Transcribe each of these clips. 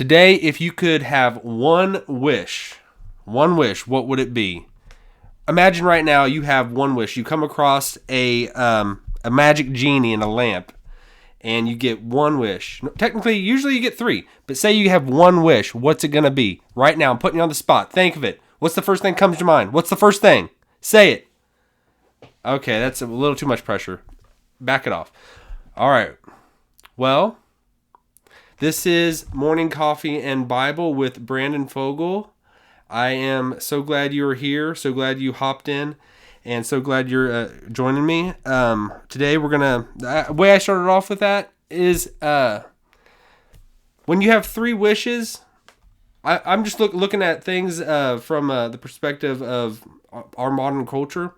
Today, if you could have one wish, what would it be? Imagine right now you have one wish. You come across a magic genie in a lamp, and you get one wish. Technically, usually you get three, but say you have one wish. What's it going to be? Right now, I'm putting you on the spot. Think of it. What's the first thing that comes to mind? What's the first thing? Say it. Okay, that's a little too much pressure. Back it off. All right. Well, this is Morning Coffee and Bible with Brandon Fogel. I am so glad you are here. So glad you hopped in. And so glad you're joining me. Today we're going to... The way I started off with that is... when you have three wishes... I'm just looking at things from the perspective of our modern culture.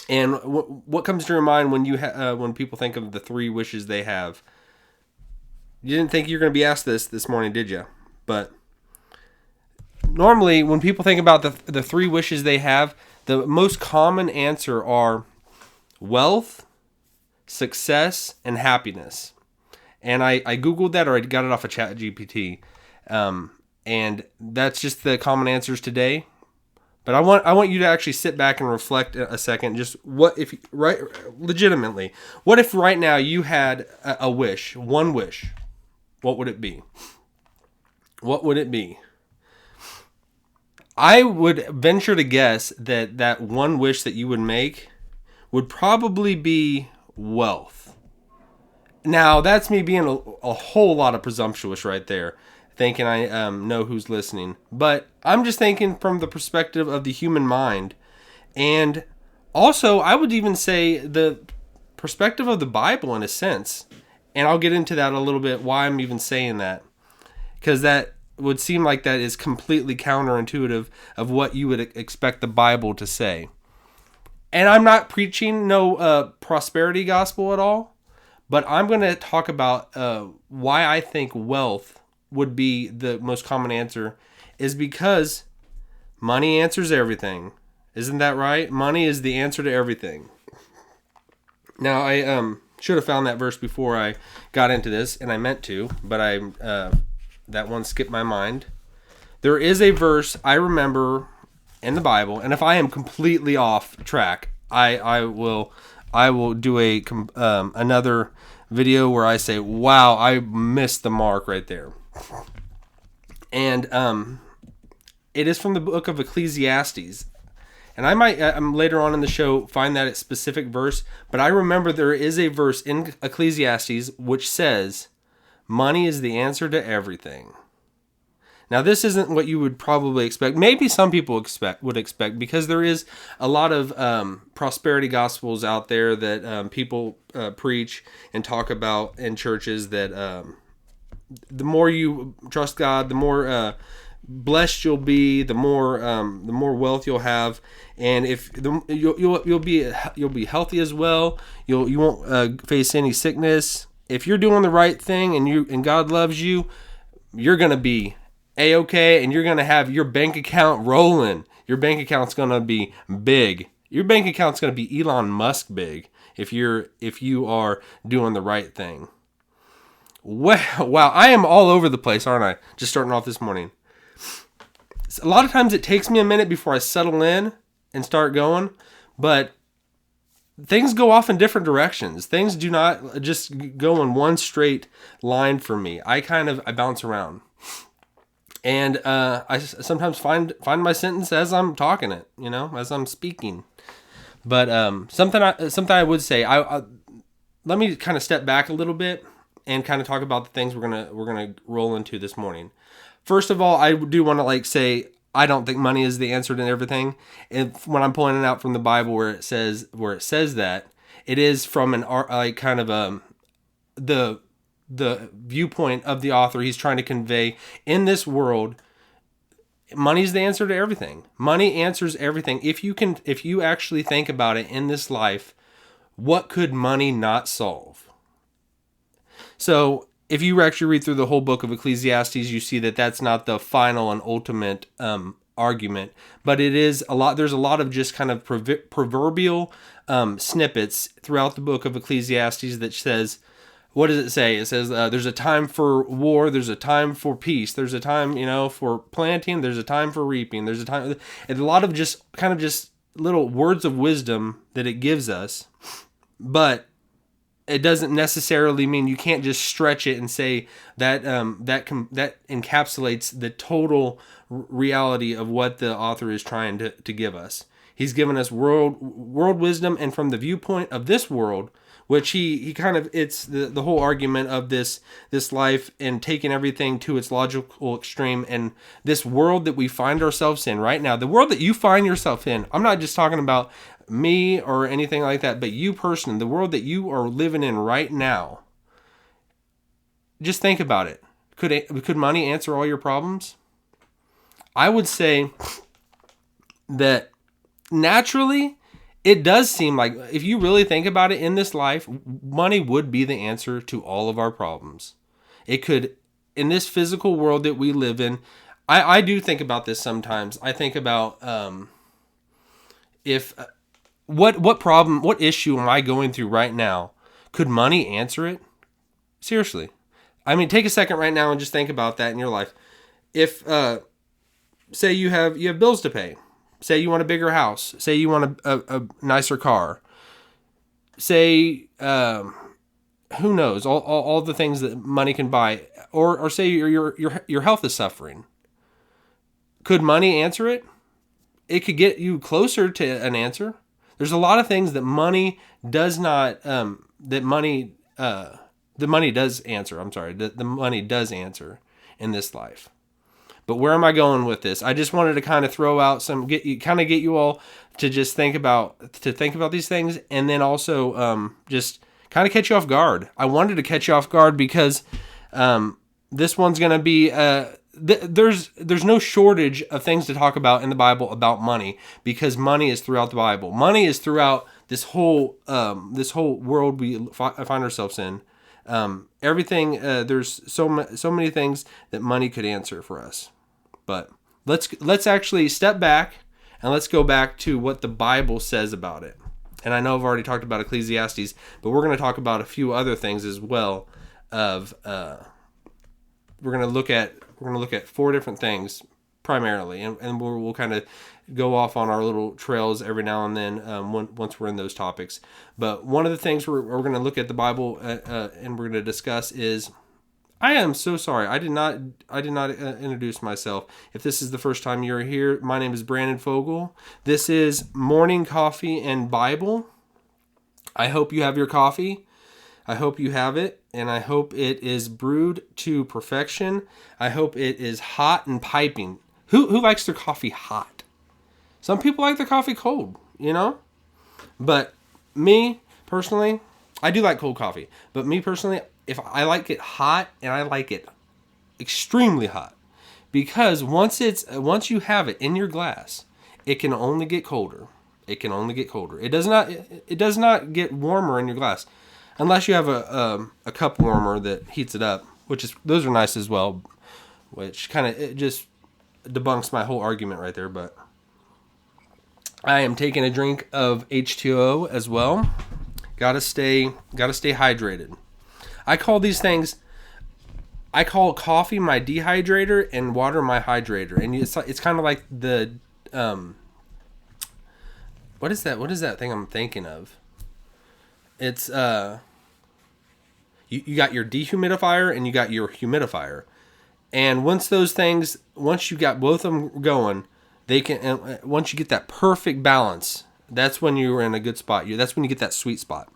And what comes to your mind when when people think of the three wishes they have? You didn't think you were going to be asked this morning, did you? But normally, when people think about the three wishes they have, the most common answer are wealth, success, and happiness. And I Googled that, or I got it off of ChatGPT. And that's just the common answers today. But I want you to actually sit back and reflect a second. Just legitimately, what if right now you had a wish, one wish? What would it be? What would it be? I would venture to guess that one wish that you would make would probably be wealth. Now, that's me being a whole lot of presumptuous right there, thinking I know who's listening. But I'm just thinking from the perspective of the human mind. And also, I would even say the perspective of the Bible in a sense. And I'll get into that a little bit, why I'm even saying that. Because that would seem like that is completely counterintuitive of what you would expect the Bible to say. And I'm not preaching no prosperity gospel at all. But I'm going to talk about why I think wealth would be the most common answer is because money answers everything. Isn't that right? Money is the answer to everything. Now, I should have found that verse before I got into this, and I meant to, but that one skipped my mind. There is a verse I remember in the Bible, and if I am completely off track, I will do another video where I say, wow, I missed the mark right there. And it is from the book of Ecclesiastes. And I might later on in the show find that specific verse, but I remember there is a verse in Ecclesiastes which says, money is the answer to everything. Now, this isn't what you would probably expect. Maybe some people would expect, because there is a lot of prosperity gospels out there that people preach and talk about in churches, that the more you trust God, the more blessed you'll be, the more wealth you'll have, and if you'll be healthy as well. You won't face any sickness if you're doing the right thing, and God loves you. You're gonna be A-okay, and you're gonna have your bank account rolling. Your bank account's gonna be big. Your bank account's gonna be Elon Musk big if you are doing the right thing. Wow, I am all over the place, aren't I? Just starting off this morning. A lot of times it takes me a minute before I settle in and start going, but things go off in different directions. Things do not just go in one straight line for me. I bounce around. And I sometimes find my sentence as I'm talking it, as I'm speaking. But something I would say, let me kind of step back a little bit and kind of talk about the things we're gonna roll into this morning. First of all, I do want to say I don't think money is the answer to everything. And when I'm pulling it out from the Bible where it says that, it is from the viewpoint of the author. He's trying to convey, in this world, money's the answer to everything. Money answers everything. If you actually think about it in this life, what could money not solve? So if you actually read through the whole book of Ecclesiastes, you see that that's not the final and ultimate argument, but it is a lot. There's a lot of just kind of proverbial snippets throughout the book of Ecclesiastes that says, what does it say? It says there's a time for war, there's a time for peace, there's a time, for planting, there's a time for reaping, there's a time, and a lot of just kind of just little words of wisdom that it gives us, but it doesn't necessarily mean you can't just stretch it and say that that encapsulates the total reality of what the author is trying to give us. He's given us world wisdom, and from the viewpoint of this world, which he kind of, it's the whole argument of this life and taking everything to its logical extreme, and this world that we find ourselves in right now, the world that you find yourself in. I'm not just talking about me or anything like that, but you personally, the world that you are living in right now. Just think about it. Could money answer all your problems? I would say that naturally, it does seem like, if you really think about it, in this life, money would be the answer to all of our problems. It could, in this physical world that we live in. I do think about this sometimes. I think about if what problem, what issue am I going through right now? Could money answer it? Seriously. I mean, take a second right now and just think about that in your life. If say you have bills to pay. Say you want a bigger house. Say you want a nicer car. Say, who knows, all the things that money can buy. Or say your health is suffering. Could money answer it? It could get you closer to an answer. There's a lot of things that money does not, the money does answer. I'm sorry, the money does answer in this life. But where am I going with this? I just wanted to kind of throw out get you all to just think about these things, and then also just kind of catch you off guard. I wanted to catch you off guard because this one's going to be there's no shortage of things to talk about in the Bible about money, because money is throughout the Bible. Money is throughout this whole world we find ourselves in. Everything, there's so many things that money could answer for us. But let's actually step back and let's go back to what the Bible says about it. And I know I've already talked about Ecclesiastes, but we're going to talk about a few other things as well. We're going to look at 4 different things primarily, and we'll kind of go off on our little trails every now and then once we're in those topics. But one of the things we're going to look at the Bible and we're going to discuss is, I am so sorry, I did not introduce myself. If this is the first time you're here, my name is Brandon Fogel. This is Morning Coffee and Bible. I hope you have your coffee. I hope you have it, and I hope it is brewed to perfection. I hope it is hot and piping. Who likes their coffee hot? Some people like their coffee cold, But me, personally, I do like cold coffee. But me, personally, if I like it hot, and I like it extremely hot. Because once you have it in your glass, it can only get colder. It can only get colder. It does not get warmer in your glass. Unless you have a cup warmer that heats it up, those are nice as well, which kind of, it just debunks my whole argument right there. But I am taking a drink of H2O as well. Gotta stay hydrated. I call coffee my dehydrator and water my hydrator, and it's kind of like the what is that thing I'm thinking of? It's you got your dehumidifier and you got your humidifier, and once you got both of them going, they can. Once you get that perfect balance, that's when you're in a good spot. That's when you get that sweet spot.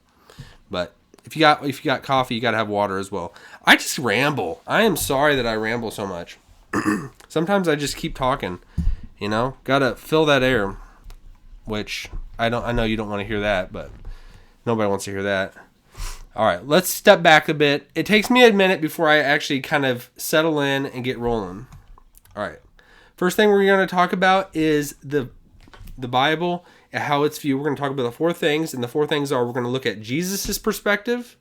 But if you got coffee, you got to have water as well. I just ramble. I am sorry that I ramble so much. Sometimes I just keep talking. Gotta fill that air, which I know you don't want to hear that, but nobody wants to hear that. All right, let's step back a bit. It takes me a minute before I actually kind of settle in and get rolling. All right. First thing we're going to talk about is the Bible and how it's viewed. We're going to talk about the 4 things, and the 4 things are, we're going to look at Jesus' perspective.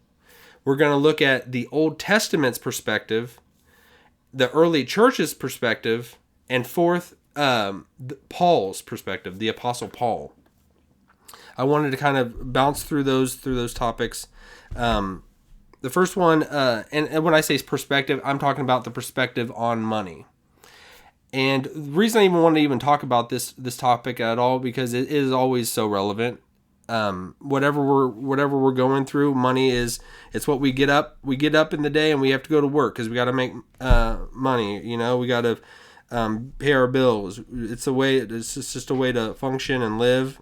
We're going to look at the Old Testament's perspective, the early church's perspective, and 4th, Paul's perspective, the Apostle Paul. I wanted to kind of bounce through those topics. The first one, and when I say perspective, I'm talking about the perspective on money. And the reason I even want to even talk about this topic at all, because it is always so relevant. Whatever we're going through, money it's what we get up in the day, and we have to go to work because we got to make money. We got to pay our bills. It's just a way to function and live.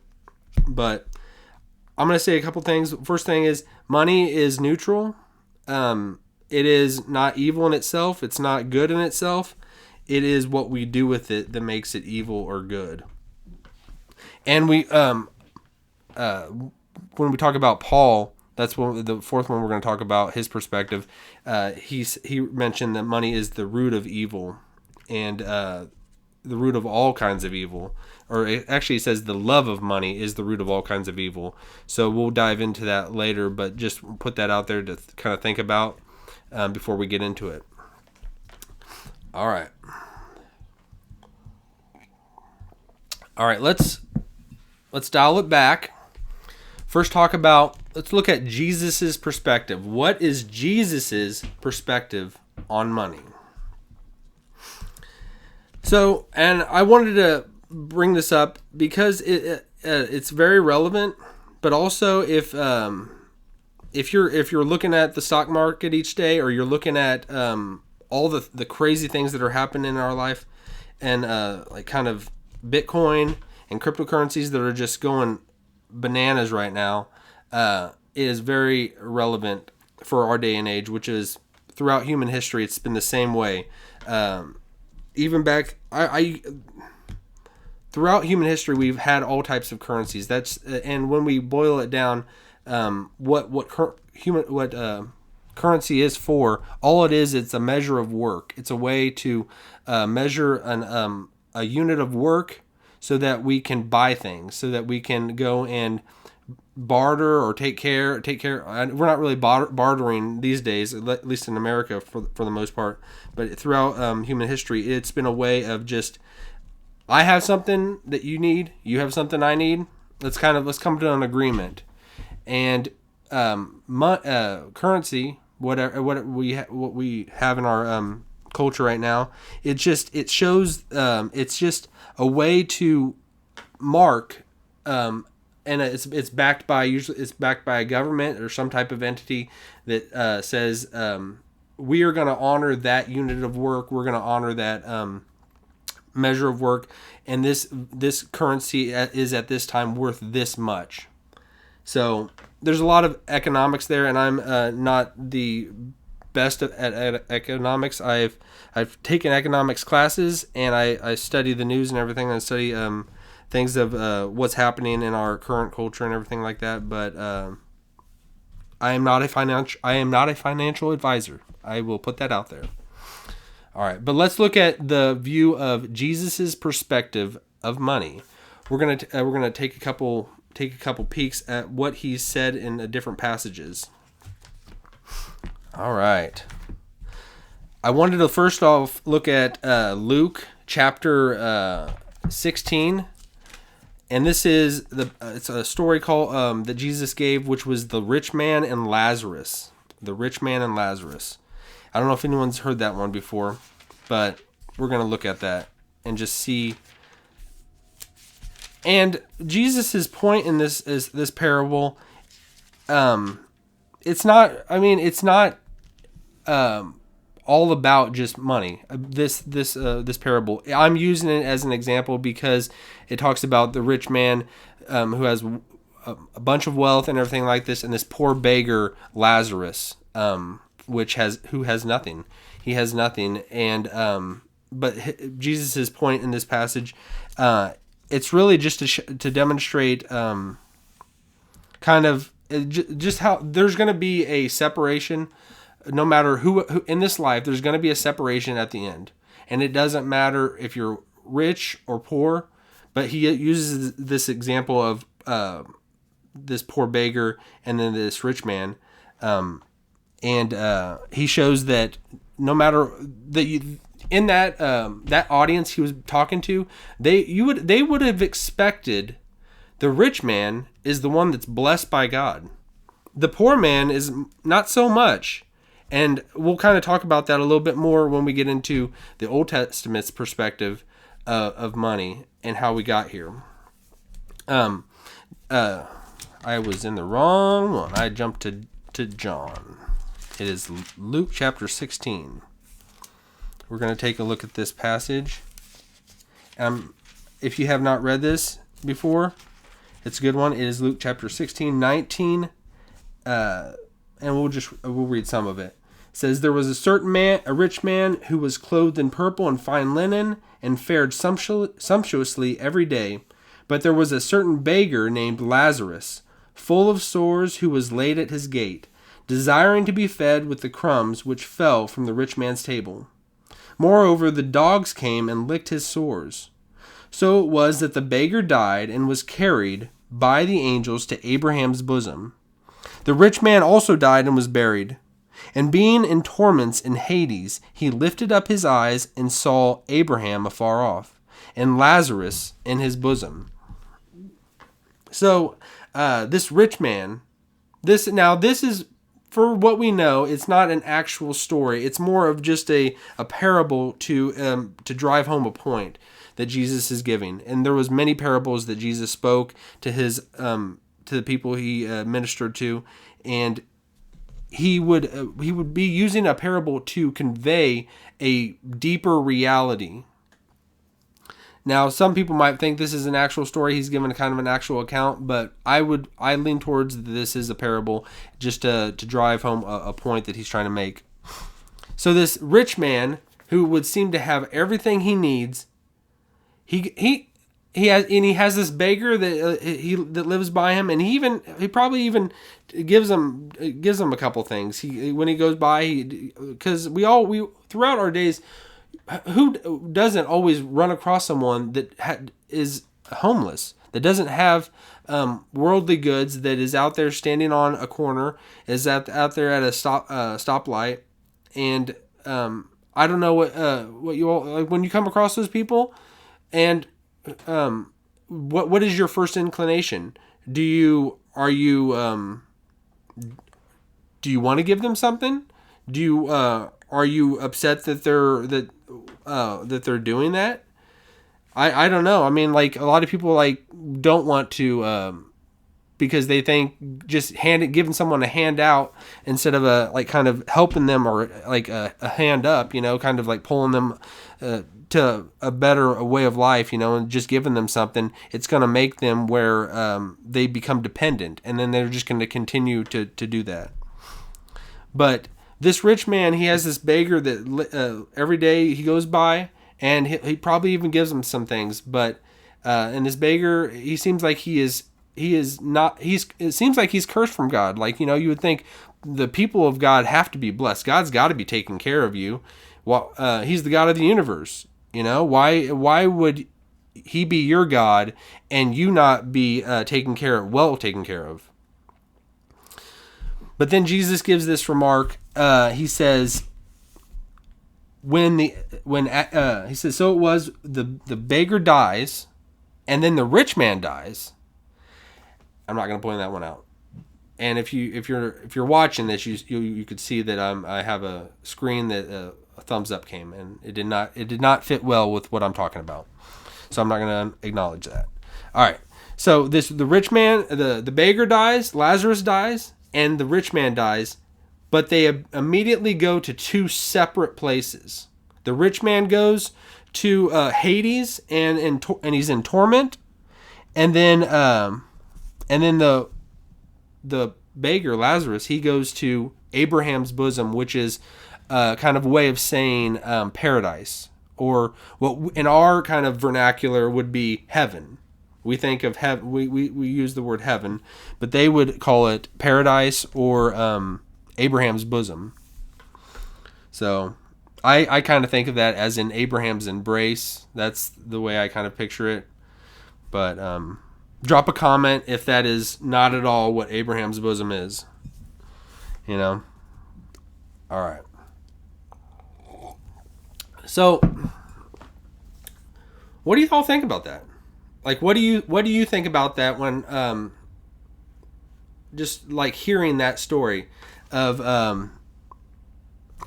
But I'm going to say a couple things. First thing is, money is neutral. It is not evil in itself. It's not good in itself. It is what we do with it that makes it evil or good. And we when we talk about Paul, that's the fourth one we're going to talk about, his perspective. He mentioned that money is the root of evil, and the root of all kinds of evil. Or it actually says the love of money is the root of all kinds of evil. So we'll dive into that later, but just put that out there to kind of think about before we get into it. All right. Let's dial it back. First, let's look at Jesus's perspective. What is Jesus's perspective on money? So, and I wanted to bring this up because it's very relevant, but also if you're looking at the stock market each day, or you're looking at all the crazy things that are happening in our life, and like kind of Bitcoin and cryptocurrencies that are just going bananas right now, it is very relevant for our day and age, which is throughout human history. It's been the same way. Even back, throughout human history, we've had all types of currencies. And when we boil it down, what currency is for, all it is, it's a measure of work. It's a way to measure a unit of work so that we can buy things, so that we can go and barter or take care. We're not really bartering these days, at least in America for the most part. But throughout human history, it's been a way of just, I have something that you need, you have something I need. Let's come to an agreement. And currency, what we have in our culture right now, it shows it's just a way to mark, and it's backed by a government or some type of entity that says we are going to honor that unit of work, we're going to honor that measure of work, and this currency is at this time worth this much. So there's a lot of economics there, and I'm not the best at economics. I've taken economics classes, and I study the news and everything. I study things of what's happening in our current culture and everything like that. But I am not a financial advisor. I will put that out there. All right, but let's look at the view of Jesus's perspective of money. We're gonna take a couple peeks at what he said in different passages. All right. I wanted to first off look at Luke chapter 16, and this is it's a story called that Jesus gave, which was the rich man and Lazarus. The rich man and Lazarus. I don't know if anyone's heard that one before, but we're going to look at that and just see. And Jesus's point in this parable, it's not all about just money. This parable, I'm using it as an example because it talks about the rich man who has a bunch of wealth and everything like this, and this poor beggar Lazarus, who has nothing. He has nothing, and but Jesus's point in this passage, it's really just to demonstrate kind of just how there's going to be a separation. No matter who in this life, there's going to be a separation at the end, and it doesn't matter if you're rich or poor. But he uses this example of this poor beggar and then this rich man, and he shows that no matter that in that audience he was talking to, they would have expected the rich man is the one that's blessed by God. the poor man is not so much. And we'll kind of talk about that a little bit more when we get into the Old Testament's perspective of money and how we got here. I was in the wrong one. I jumped to John. It is Luke chapter 16. We're going to take a look at this passage. If you have not read this before, it's a good one. It is Luke chapter 16, 19, and we'll read some of it. It says, there was a certain man, a rich man, who was clothed in purple and fine linen, and fared sumptuously every day. But there was a certain beggar named Lazarus, full of sores, who was laid at his gate, desiring to be fed with the crumbs which fell from the rich man's table. Moreover, the dogs came and licked his sores. So it was that the beggar died and was carried by the angels to Abraham's bosom. The rich man also died and was buried. And being in torments in Hades, he lifted up his eyes and saw Abraham afar off, and Lazarus in his bosom. So, this rich man, this is, for what we know, it's not an actual story. It's more of just a parable to drive home a point that Jesus is giving. And there was many parables that Jesus spoke to his to the people he ministered to, and he would be using a parable to convey a deeper reality. Now, some people might think this is an actual story. He's given a kind of an actual account, but I lean towards this is a parable just to drive home a point that he's trying to make. So this rich man, who would seem to have everything he needs, he has this beggar that lives by him, and he probably even gives him a couple things. When he goes by, because we throughout our days, who doesn't always run across someone that is homeless, that doesn't have worldly goods, that is out there standing on a corner, is out there at a stoplight, and I don't know what you all like when you come across those people, and what is your first inclination? Do you want to give them something? Are you upset that they're doing that? I don't know. I mean, like, a lot of people don't want to because they think just giving someone a handout instead of kind of helping them, or like a hand up, kind of like pulling them to a better way of life, and just giving them something, it's going to make them where they become dependent, and then they're just going to continue to do that. But this rich man, he has this beggar that every day he goes by, and he probably even gives him some things. But and this beggar, he seems like it seems like he's cursed from God. Like, you would think the people of God have to be blessed. God's got to be taking care of you. Well, he's the God of the universe. Why would he be your God and you not be taken care of? But then Jesus gives this remark. He says, he says, so it was the beggar dies, and then the rich man dies. I'm not going to point that one out. And if you're watching this, you could see that I have a screen that a thumbs up came, and it did not fit well with what I'm talking about. So I'm not going to acknowledge that. All right. So the rich man, the beggar dies, Lazarus dies, and the rich man dies, but they immediately go to two separate places. The rich man goes to Hades, and he's in torment, and then the beggar Lazarus, he goes to Abraham's bosom, which is kind of a way of saying paradise, or what in our kind of vernacular would be heaven. We think of heaven, we use the word heaven, but they would call it paradise or Abraham's bosom. So I kind of think of that as in Abraham's embrace. That's the way I kind of picture it. But drop a comment if that is not at all what Abraham's bosom is. All right. So, what do you all think about that? Like, what do you think about that just like hearing that story of I'm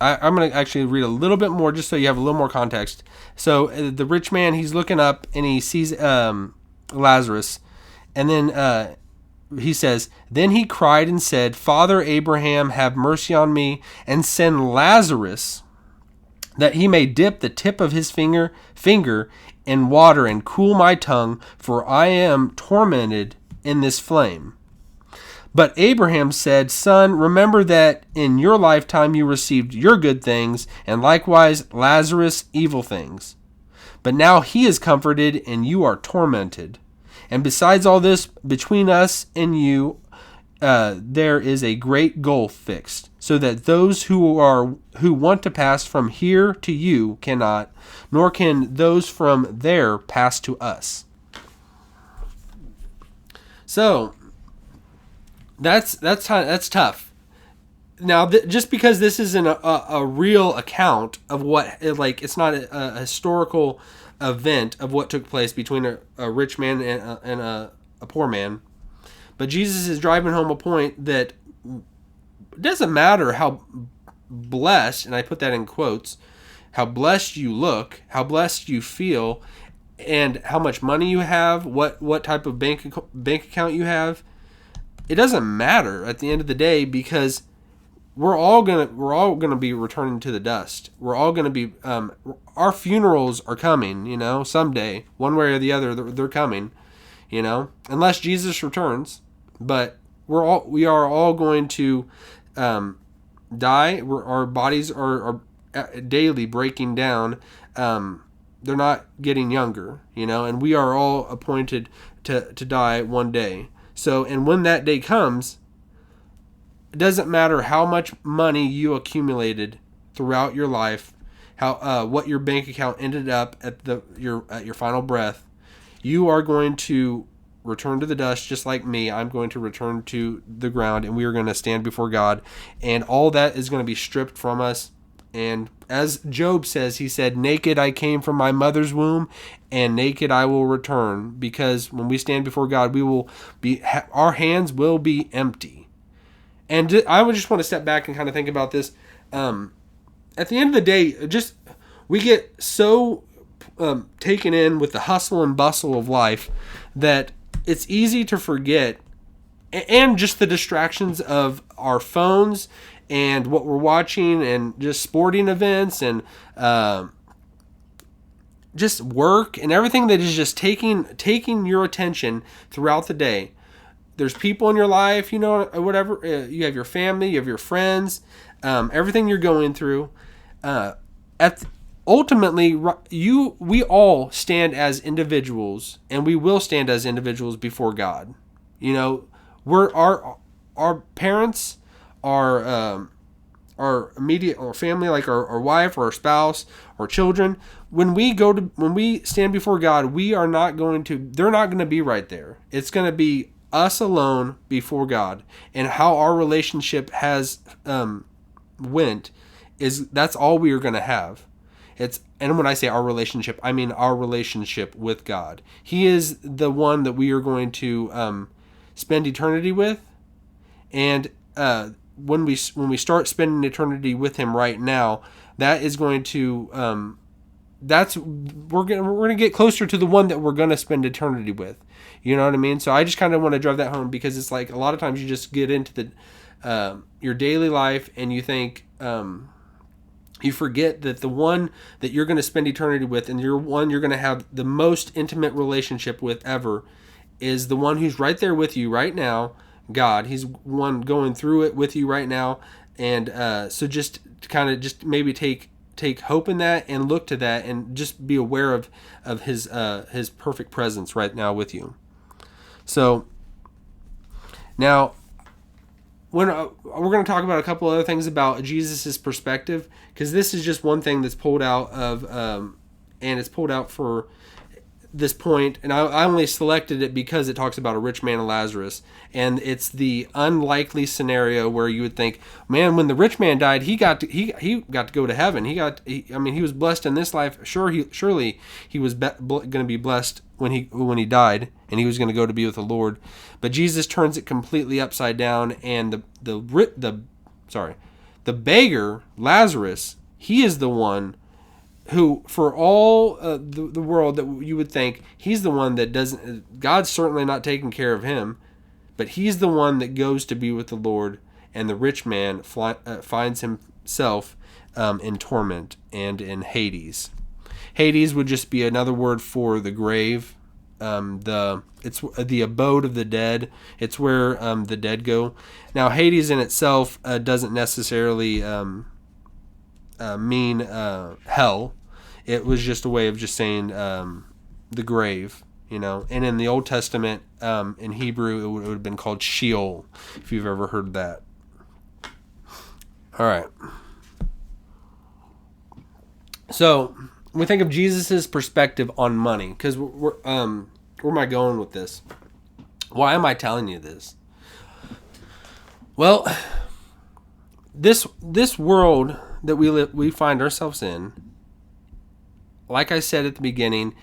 going to actually read a little bit more just so you have a little more context. So the rich man, he's looking up and he sees Lazarus, and then he says, "Then he cried and said, 'Father Abraham, have mercy on me, and send Lazarus, that he may dip the tip of his finger in water and cool my tongue, for I am tormented in this flame.' But Abraham said, 'Son, remember that in your lifetime you received your good things, and likewise Lazarus evil things. But now he is comforted, and you are tormented. And besides all this, between us and you, there is a great gulf fixed, so that those who want to pass from here to you cannot, nor can those from there pass to us.'" So that's tough. Now, just because this isn't a real account of what, like, it's not a historical event of what took place between a rich man and a poor man, but Jesus is driving home a point that it doesn't matter how blessed, and I put that in quotes, how blessed you look, how blessed you feel, and how much money you have, what type of bank account you have. It doesn't matter at the end of the day, because we're all gonna be returning to the dust. We're all gonna be our funerals are coming, someday, one way or the other. They're coming, unless Jesus returns. But we are all going to die. Our bodies are daily breaking down. They're not getting younger, and we are all appointed to die one day. So, and when that day comes, it doesn't matter how much money you accumulated throughout your life, how what your bank account ended up at your final breath. You are going to return to the dust, just like me. I'm going to return to the ground, and we are going to stand before God, and all that is going to be stripped from us. And as Job says, he said, "Naked I came from my mother's womb, and naked I will return." Because when we stand before God, our hands will be empty. And I would just want to step back and kind of think about this. At the end of the day, we get so taken in with the hustle and bustle of life that it's easy to forget, and just the distractions of our phones and what we're watching, and just sporting events, and just work, and everything that is just taking your attention throughout the day. There's people in your life, whatever. You have your family, you have your friends, everything you're going through. Ultimately, we all stand as individuals, and we will stand as individuals before God. We're our parents, our immediate or family, like our wife or our spouse or children. When we stand before God, they're not going to be right there. It's going to be us alone before God, and how our relationship has went that's all we are going to have. And when I say our relationship, I mean our relationship with God. He is the one that we are going to spend eternity with, and when we start spending eternity with Him right now, that is going to we're gonna get closer to the one that we're gonna spend eternity with. You know what I mean? So I just kind of want to drive that home, because it's like a lot of times you just get into your daily life, and you think you forget that the one that you're going to spend eternity with, and you're going to have the most intimate relationship with ever, is the one who's right there with you right now, God. He's one going through it with you right now. And so just kind of just maybe take hope in that, and look to that, and just be aware of his perfect presence right now with you. So now, when we're going to talk about a couple other things about Jesus' perspective, because this is just one thing that's pulled out of, and it's pulled out for this point, and I only selected it because it talks about a rich man and Lazarus, and it's the unlikely scenario where you would think, man, when the rich man died, he got to go to heaven. He was blessed in this life. Surely he was going to be blessed when he died, and he was going to go to be with the Lord. But Jesus turns it completely upside down, and the beggar Lazarus, he is the one who, for all the world, that you would think he's the one that doesn't, God's certainly not taking care of him, but he's the one that goes to be with the Lord, and the rich man finds himself in torment and in Hades. Hades would just be another word for the grave. It's the abode of the dead. It's where the dead go. Now, Hades in itself doesn't necessarily mean hell. It was just a way of just saying the grave, And in the Old Testament, in Hebrew, it would have been called Sheol, if you've ever heard that. All right. So we think of Jesus' perspective on money, because where am I going with this? Why am I telling you this? Well, this world that we find ourselves in, like I said at the beginning,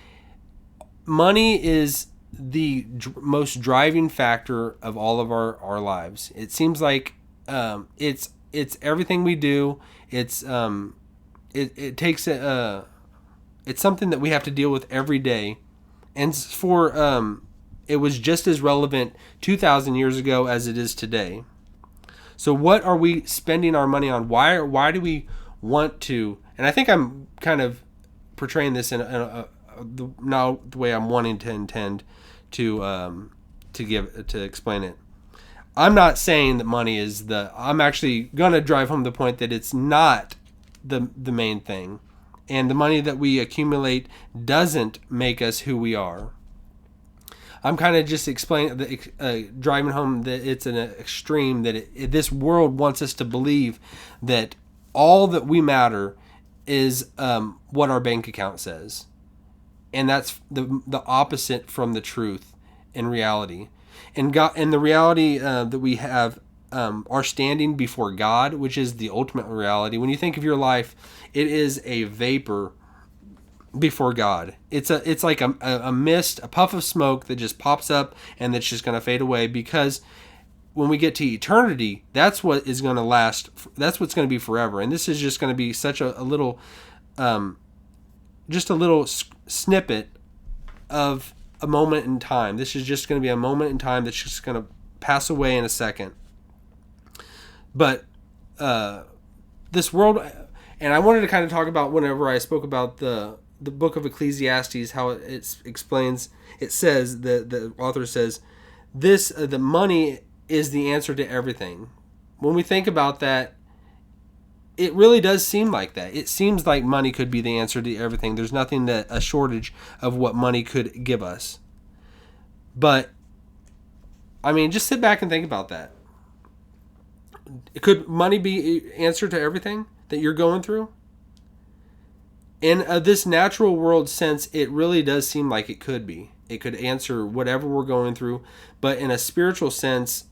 money is the most driving factor of all of our lives. It seems like it's everything we do. It's it takes it's something that we have to deal with every day, and it was just as relevant 2,000 years ago as it is today. So what are we spending our money on? Why do we want to? And I think I'm kind of portraying this in now the way I'm wanting to intend to explain it. I'm not saying that money is I'm actually gonna drive home the point that it's not the main thing, and the money that we accumulate doesn't make us who we are. I'm kind of just driving home that it's an extreme that this world wants us to believe that all that we matter is what our bank account says, and that's the opposite from the truth in reality. And God, and the reality that we have, our standing before God, which is the ultimate reality. When you think of your life, it is a vapor before God. It's like a mist, a puff of smoke that just pops up and that's just going to fade away, because when we get to eternity, that's what is going to last. That's what's going to be forever. And this is just going to be such a little, just a little snippet of a moment in time. This is just going to be a moment in time that's just going to pass away in a second. But this world, and I wanted to kind of talk about, whenever I spoke about the book of Ecclesiastes, how it explains, it says, the author says, the money is the answer to everything. When we think about that, it really does seem like that. It seems like money could be the answer to everything. There's nothing a shortage of what money could give us. But, I mean, just sit back and think about that. Could money be answer to everything that you're going through? In this natural world sense, it really does seem like it could be. It could answer whatever we're going through. But in a spiritual sense,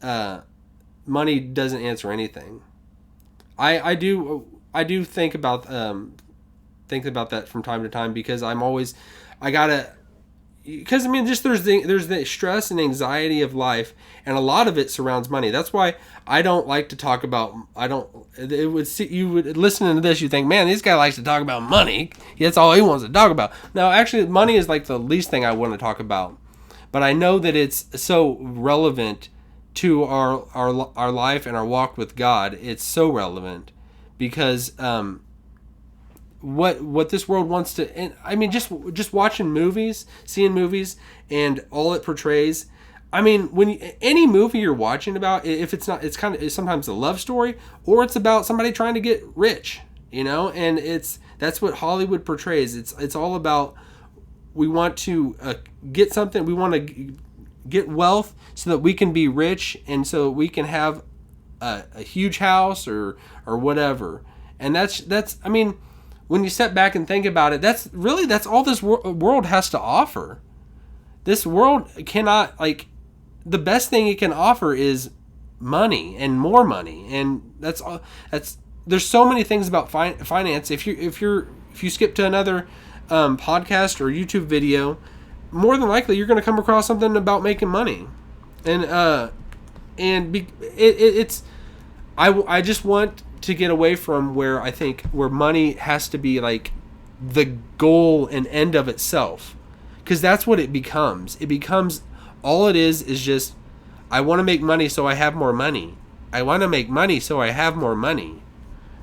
money doesn't answer anything. I do think about that from time to time, because because I mean, just there's the stress and anxiety of life, and a lot of it surrounds money. That's why I don't like to talk about. You would listen to this, you think, man, this guy likes to talk about money. That's all he wants to talk about. No, actually, money is like the least thing I want to talk about. But I know that it's so relevant to our life and our walk with God. It's so relevant because what this world wants to, and I mean, just watching movies, seeing movies, and all it portrays. I mean, any movie you're watching about, if it's not, it's sometimes a love story, or it's about somebody trying to get rich, and that's what Hollywood portrays. It's all about, we want to get something, we want to get wealth so that we can be rich, and so we can have a huge house or whatever. And that's I mean, when you step back and think about it, that's all this world has to offer. This world cannot, like, the best thing it can offer is money and more money, and that's all. That's there's so many things about finance. If you skip to another podcast or YouTube video, more than likely you're going to come across something about making money, and it's I just want to get away from where I think where money has to be like the goal and end of itself, because that's what it becomes. It becomes all it is just I want to make money so I have more money. I want to make money so I have more money.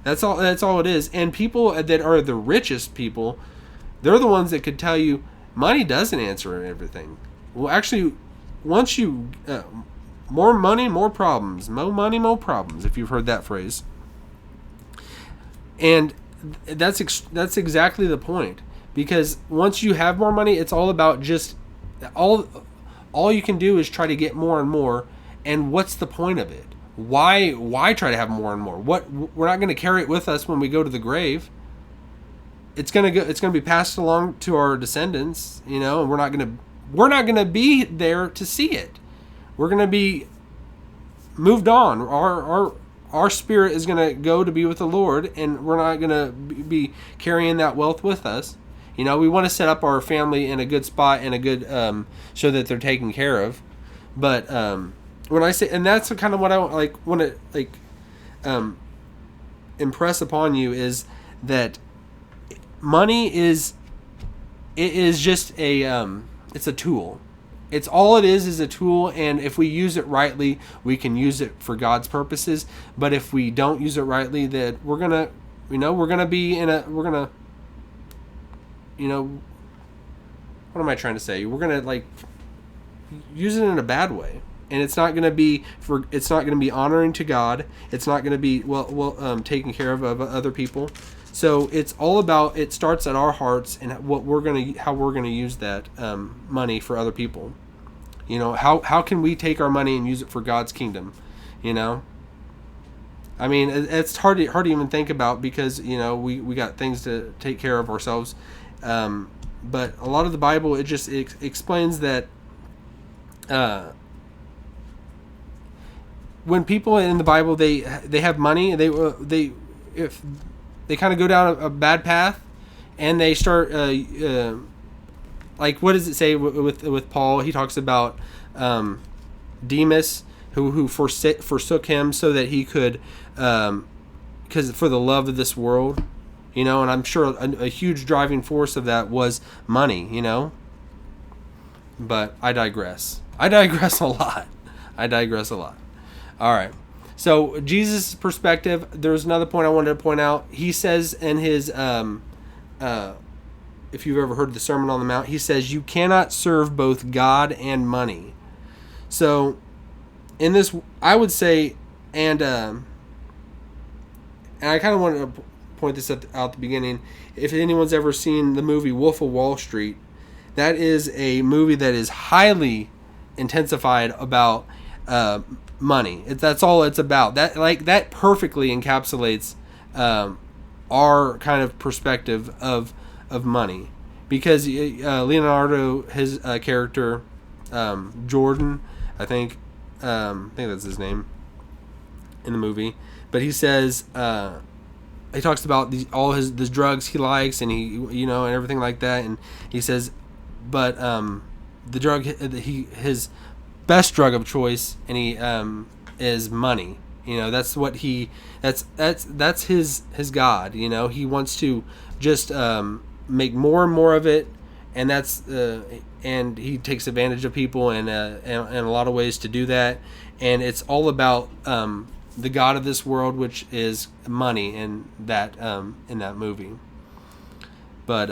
That's all it is. And people that are the richest people, they're the ones that could tell you money doesn't answer everything. Well, actually, once you more money, more problems. More money, more problems. If you've heard that phrase. And that's exactly the point. Because once you have more money, it's all about just all you can do is try to get more and more. And what's the point of it? Why try to have more and more? We're not going to carry it with us when we go to the grave. It's going to be passed along to our descendants, and we're not going to be there to see it. We're going to be moved on. Our spirit is going to go to be with the Lord, and we're not going to be carrying that wealth with us. We want to set up our family in a good spot and a good so that they're taken care of. But when I say, and that's kind of what I want to impress upon you, is that money is just it's a tool. It's all it is a tool, and if we use it rightly, we can use it for God's purposes. But if we don't use it rightly, that we're gonna what am I trying to say? We're gonna use it in a bad way, and it's not gonna be honoring to God. It's not gonna be taking care of other people. So it's all about, it starts at our hearts and how we're gonna use that money for other people. How can we take our money and use it for God's kingdom? I mean, it's hard to even think about, because we got things to take care of ourselves. But a lot of the Bible, it just explains that when people in the Bible they have money, if they kind of go down a bad path, and they start what does it say with Paul? He talks about Demas who forsook him so that he could because for the love of this world, and I'm sure a huge driving force of that was money, but I digress a lot. All right. So Jesus' perspective, there's another point I wanted to point out. He says in his, if you've ever heard the Sermon on the Mount, he says, you cannot serve both God and money. So in this, I would say, and I kind of wanted to point this out at the beginning. If anyone's ever seen the movie Wolf of Wall Street, that is a movie that is highly intensified about money. That's all it's about. That perfectly encapsulates our kind of perspective of money, because Leonardo, his character Jordan, I think that's his name in the movie, but he says he talks about all the drugs he likes, and he and everything like that, and he says, but the drug his best drug of choice, and he is money. That's what that's his God. He wants to just make more and more of it, and that's and he takes advantage of people and in a lot of ways to do that, and it's all about the God of this world, which is money, in that movie. But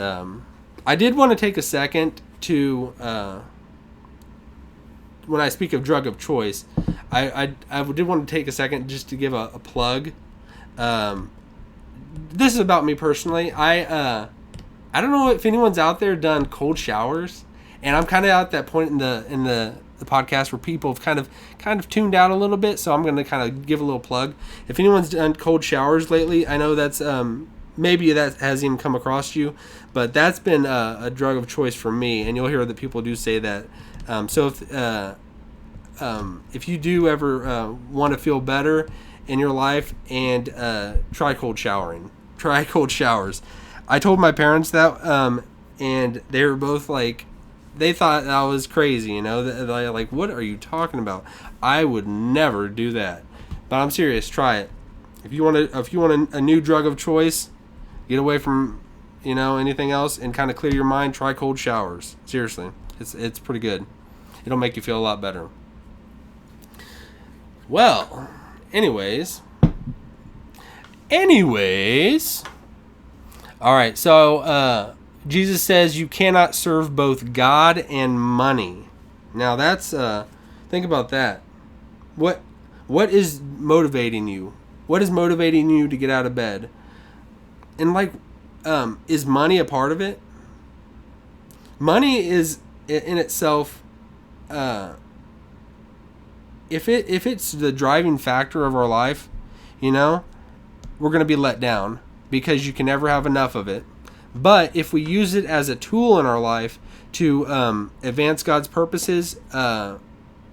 I did want to take a second to when I speak of drug of choice, I did want to take a second just to give a plug. This is about me personally. I don't know if anyone's out there done cold showers, and I'm kind of at that point in the podcast where people have kind of tuned out a little bit. So I'm going to kind of give a little plug. If anyone's done cold showers lately, I know that's maybe that hasn't even come across you, but that's been a drug of choice for me. And you'll hear that people do say that. If you do ever want to feel better in your life, and try cold showering. Try cold showers. I told my parents that, and they were both like, they thought I was crazy, you know. They're like, what are you talking about? I would never do that. But I'm serious. Try it. If you want a new drug of choice, get away from, you know, anything else and kind of clear your mind. Try cold showers. Seriously, it's pretty good. It'll make you feel a lot better. Well, anyways. All right, so Jesus says you cannot serve both God and money. Now that's think about that. What is motivating you? What is motivating you to get out of bed? And like, is money a part of it? Money is in itself, if it's the driving factor of our life, you know, we're going to be let down because you can never have enough of it. But if we use it as a tool in our life to advance God's purposes and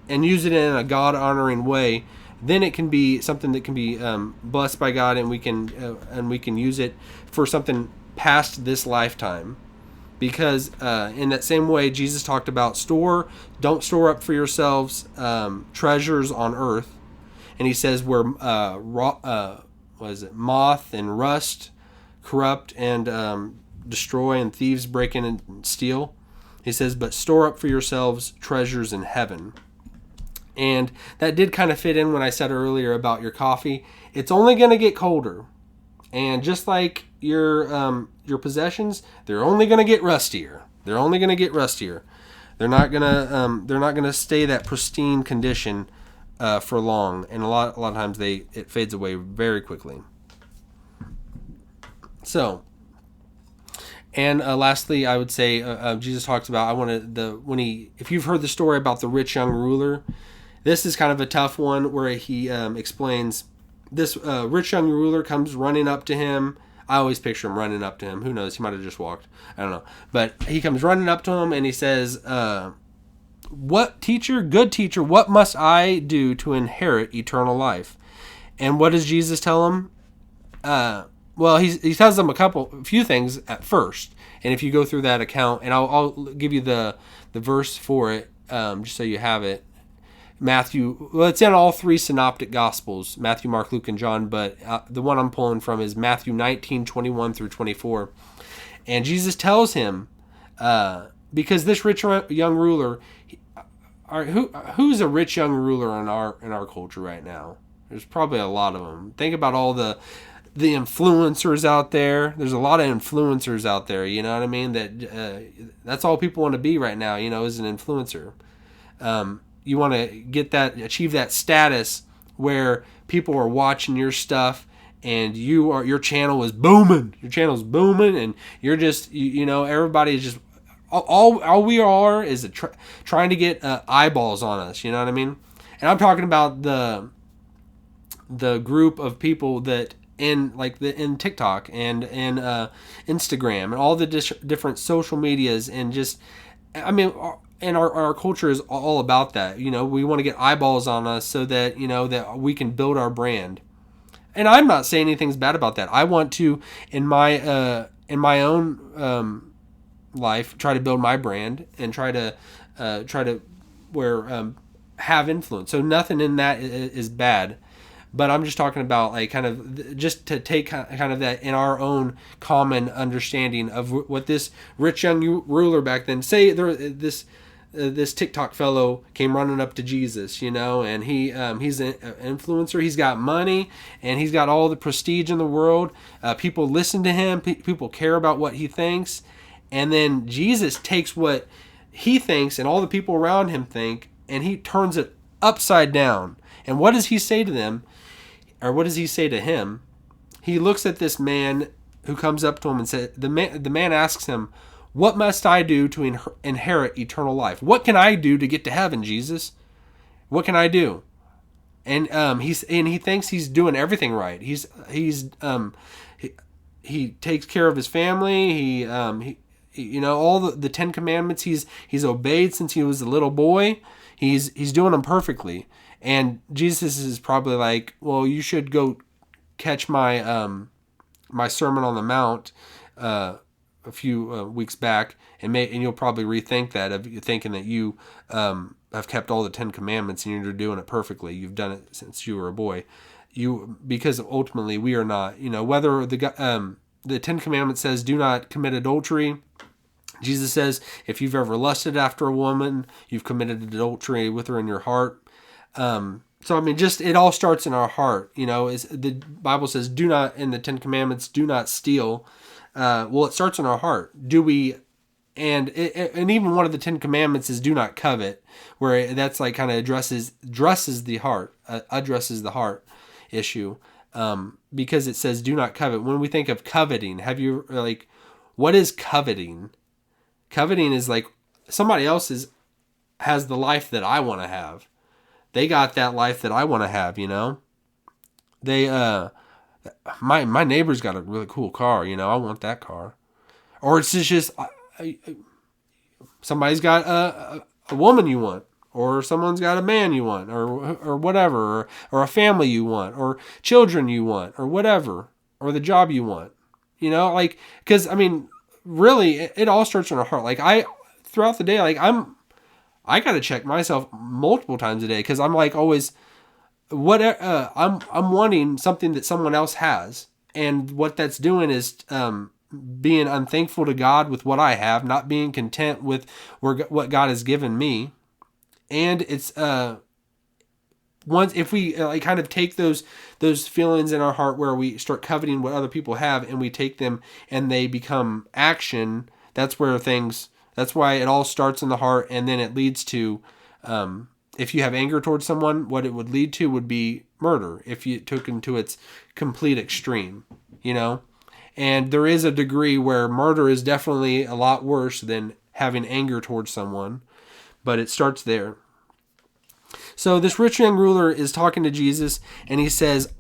use it in a God-honoring way, then it can be something that can be blessed by God, and we can use it for something past this lifetime. Because in that same way, Jesus talked about don't store up for yourselves treasures on earth, and he says where moth and rust corrupt and destroy, and thieves break in and steal. He says, but store up for yourselves treasures in heaven. And that did kind of fit in when I said earlier about your coffee. It's only going to get colder. And just like your possessions, they're only going to get rustier. They're not gonna stay that pristine condition for long. And a lot of times it fades away very quickly. So, and lastly, I would say Jesus talks about if you've heard the story about the rich young ruler. This is kind of a tough one where he explains this rich young ruler comes running up to him. I always picture him running up to him. Who knows? He might have just walked. I don't know. But he comes running up to him and he says, good teacher, what must I do to inherit eternal life? And what does Jesus tell him? Well, he tells them a few things at first. And if you go through that account, and I'll give you the verse for it, just so you have it. Matthew, well, it's in all three synoptic gospels, Matthew, Mark, Luke, and John, but the one I'm pulling from is Matthew 19:21 through 24. And Jesus tells him, because this rich young ruler, who's a rich young ruler in our culture right now? There's probably a lot of them. Think about all the influencers out there. There's a lot of influencers out there, you know what I mean? That's all people want to be right now, you know, is an influencer. You want to achieve that status where people are watching your stuff and your channel is booming. Your channel's booming, and you're just, you know, everybody is just, all we are is trying to get eyeballs on us, you know what I mean? And I'm talking about the group of people that in TikTok and in Instagram and all the different social medias, and just, I mean, and our culture is all about that. You know, we want to get eyeballs on us so that, you know, that we can build our brand. And I'm not saying anything's bad about that. I want to, in my own life, try to build my brand and try to have influence. So nothing in that is bad. But I'm just talking about, like, kind of just to take kind of that in our own common understanding of what this rich young ruler back then, say this TikTok fellow came running up to Jesus, you know, and he's an influencer. He's got money and he's got all the prestige in the world. People listen to him. People care about what he thinks. And then Jesus takes what he thinks and all the people around him think, and he turns it upside down. And what does he say to them? Or what does he say to him? He looks at this man who comes up to him and says, the man asks him, what must I do to inherit eternal life? What can I do to get to heaven, Jesus? What can I do? And he thinks he's doing everything right. He's he takes care of his family. He you know, all the 10 commandments he's obeyed since he was a little boy. He's doing them perfectly. And Jesus is probably like, well, you should go catch my Sermon on the Mount a few weeks back, and you'll probably rethink that, of thinking that you have kept all the 10 commandments and you're doing it perfectly. You've done it since you were a boy. Because ultimately we are not. You know, whether the 10 commandments says do not commit adultery. Jesus says if you've ever lusted after a woman, you've committed adultery with her in your heart. So I mean, just it all starts in our heart. You know, is the Bible says do not, in the 10 commandments, do not steal. Well, it starts in our heart. Do we? And even one of the 10 commandments is do not covet, where that's like kind of addresses the heart issue, because it says do not covet. When we think of coveting, what is coveting? Coveting is like somebody else has the life that I want to have. They got that life that I want to have, you know. They my neighbor's got a really cool car, you know. I want that car. Or it's just somebody's got a woman you want, or someone's got a man you want, or whatever, or a family you want, or children you want, or whatever, or the job you want. You know, like, because I mean, really, it all starts in our heart. Like throughout the day, like I got to check myself multiple times a day, because I'm like always, I'm wanting something that someone else has, and what that's doing is being unthankful to God with what I have, not being content with what God has given me. And it's once if we kind of take those feelings in our heart where we start coveting what other people have, and we take them and they become action, that's why it all starts in the heart, and then it leads to if you have anger towards someone, what it would lead to would be murder if you took it to its complete extreme, you know. And there is a degree where murder is definitely a lot worse than having anger towards someone, but it starts there. So this rich young ruler is talking to Jesus, and he says,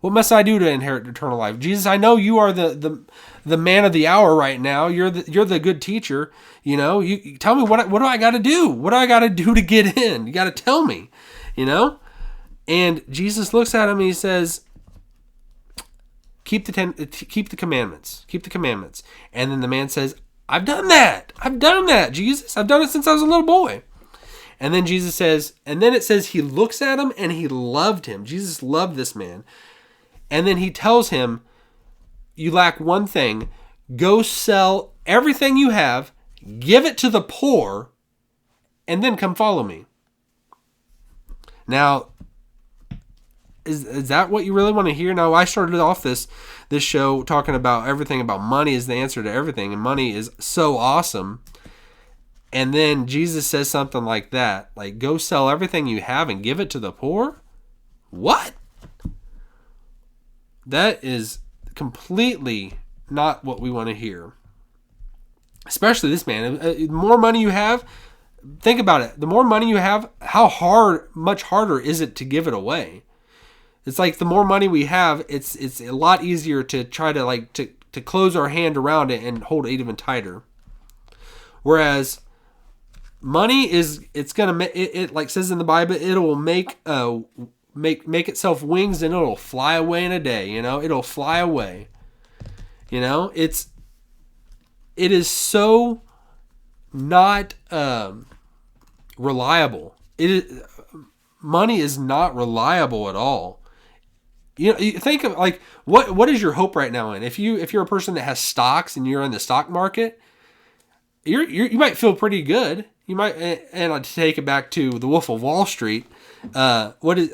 what must I do to inherit eternal life? Jesus, I know you are the man of the hour right now. You're the good teacher. You know, you tell me what do I got to do? What do I got to do to get in? You got to tell me, you know? And Jesus looks at him and he says, keep the commandments. Keep the commandments. And then the man says, I've done that, Jesus. I've done it since I was a little boy. And then Jesus says, and then it says he looks at him and he loved him. Jesus loved this man. And then he tells him, you lack one thing. Go sell everything you have, give it to the poor, and then come follow me. Now, is that what you really want to hear? Now, I started off this show talking about everything about money is the answer to everything, and money is so awesome. And then Jesus says something like that, like, go sell everything you have and give it to the poor? What? That is completely not what we want to hear. Especially this man. The more money you have, think about it. The more money you have, much harder is it to give it away? It's like the more money we have, it's a lot easier to try to to close our hand around it and hold it even tighter. Whereas money it's gonna it like says in the Bible, it will make itself wings and it'll fly away in a day. You know, it'll fly away. You know, it is so not reliable. Money is not reliable at all. You know, you think of like what is your hope right now in? If you're a person that has stocks and you're in the stock market, you might feel pretty good. You might, and I'll take it back to the Wolf of Wall Street. What's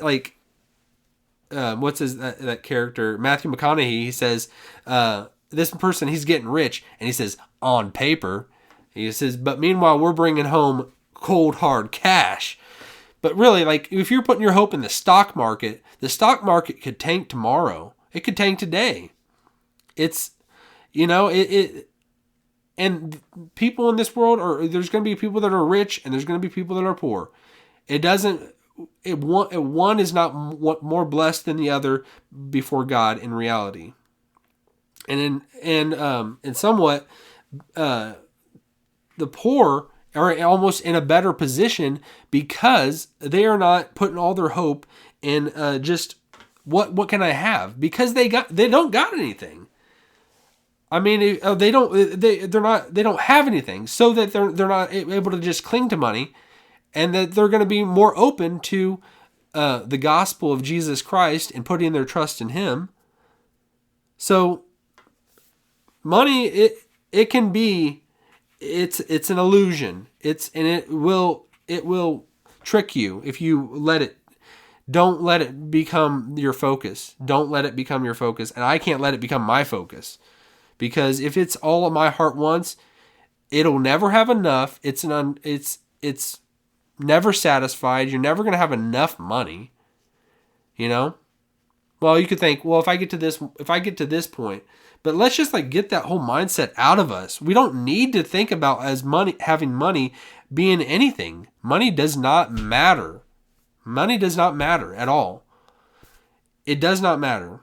that character? Matthew McConaughey. He says this person, he's getting rich, and he says on paper. He says, but meanwhile we're bringing home cold hard cash. But really, like, if you're putting your hope in the stock market could tank tomorrow. It could tank today. It's, you know, and people in this world there's going to be people that are rich and there's going to be people that are poor. One is not more blessed than the other before God in reality. and somewhat the poor are almost in a better position because they are not putting all their hope in just what can I have, because they don't got anything. I mean, they don't have anything, so that they're not able to just cling to money, and that they're going to be more open to the gospel of Jesus Christ and putting their trust in Him. So money, it can be, it's an illusion. It will trick you if you let it. Don't let it become your focus. Don't let it become your focus. And I can't let it become my focus. Because if it's all my heart wants, it'll never have enough. It's never satisfied. You're never going to have enough money. You know? Well, you could think, well, if I get to this point, but let's just get that whole mindset out of us. We don't need to think about having money being anything. Money does not matter. Money does not matter at all. It does not matter.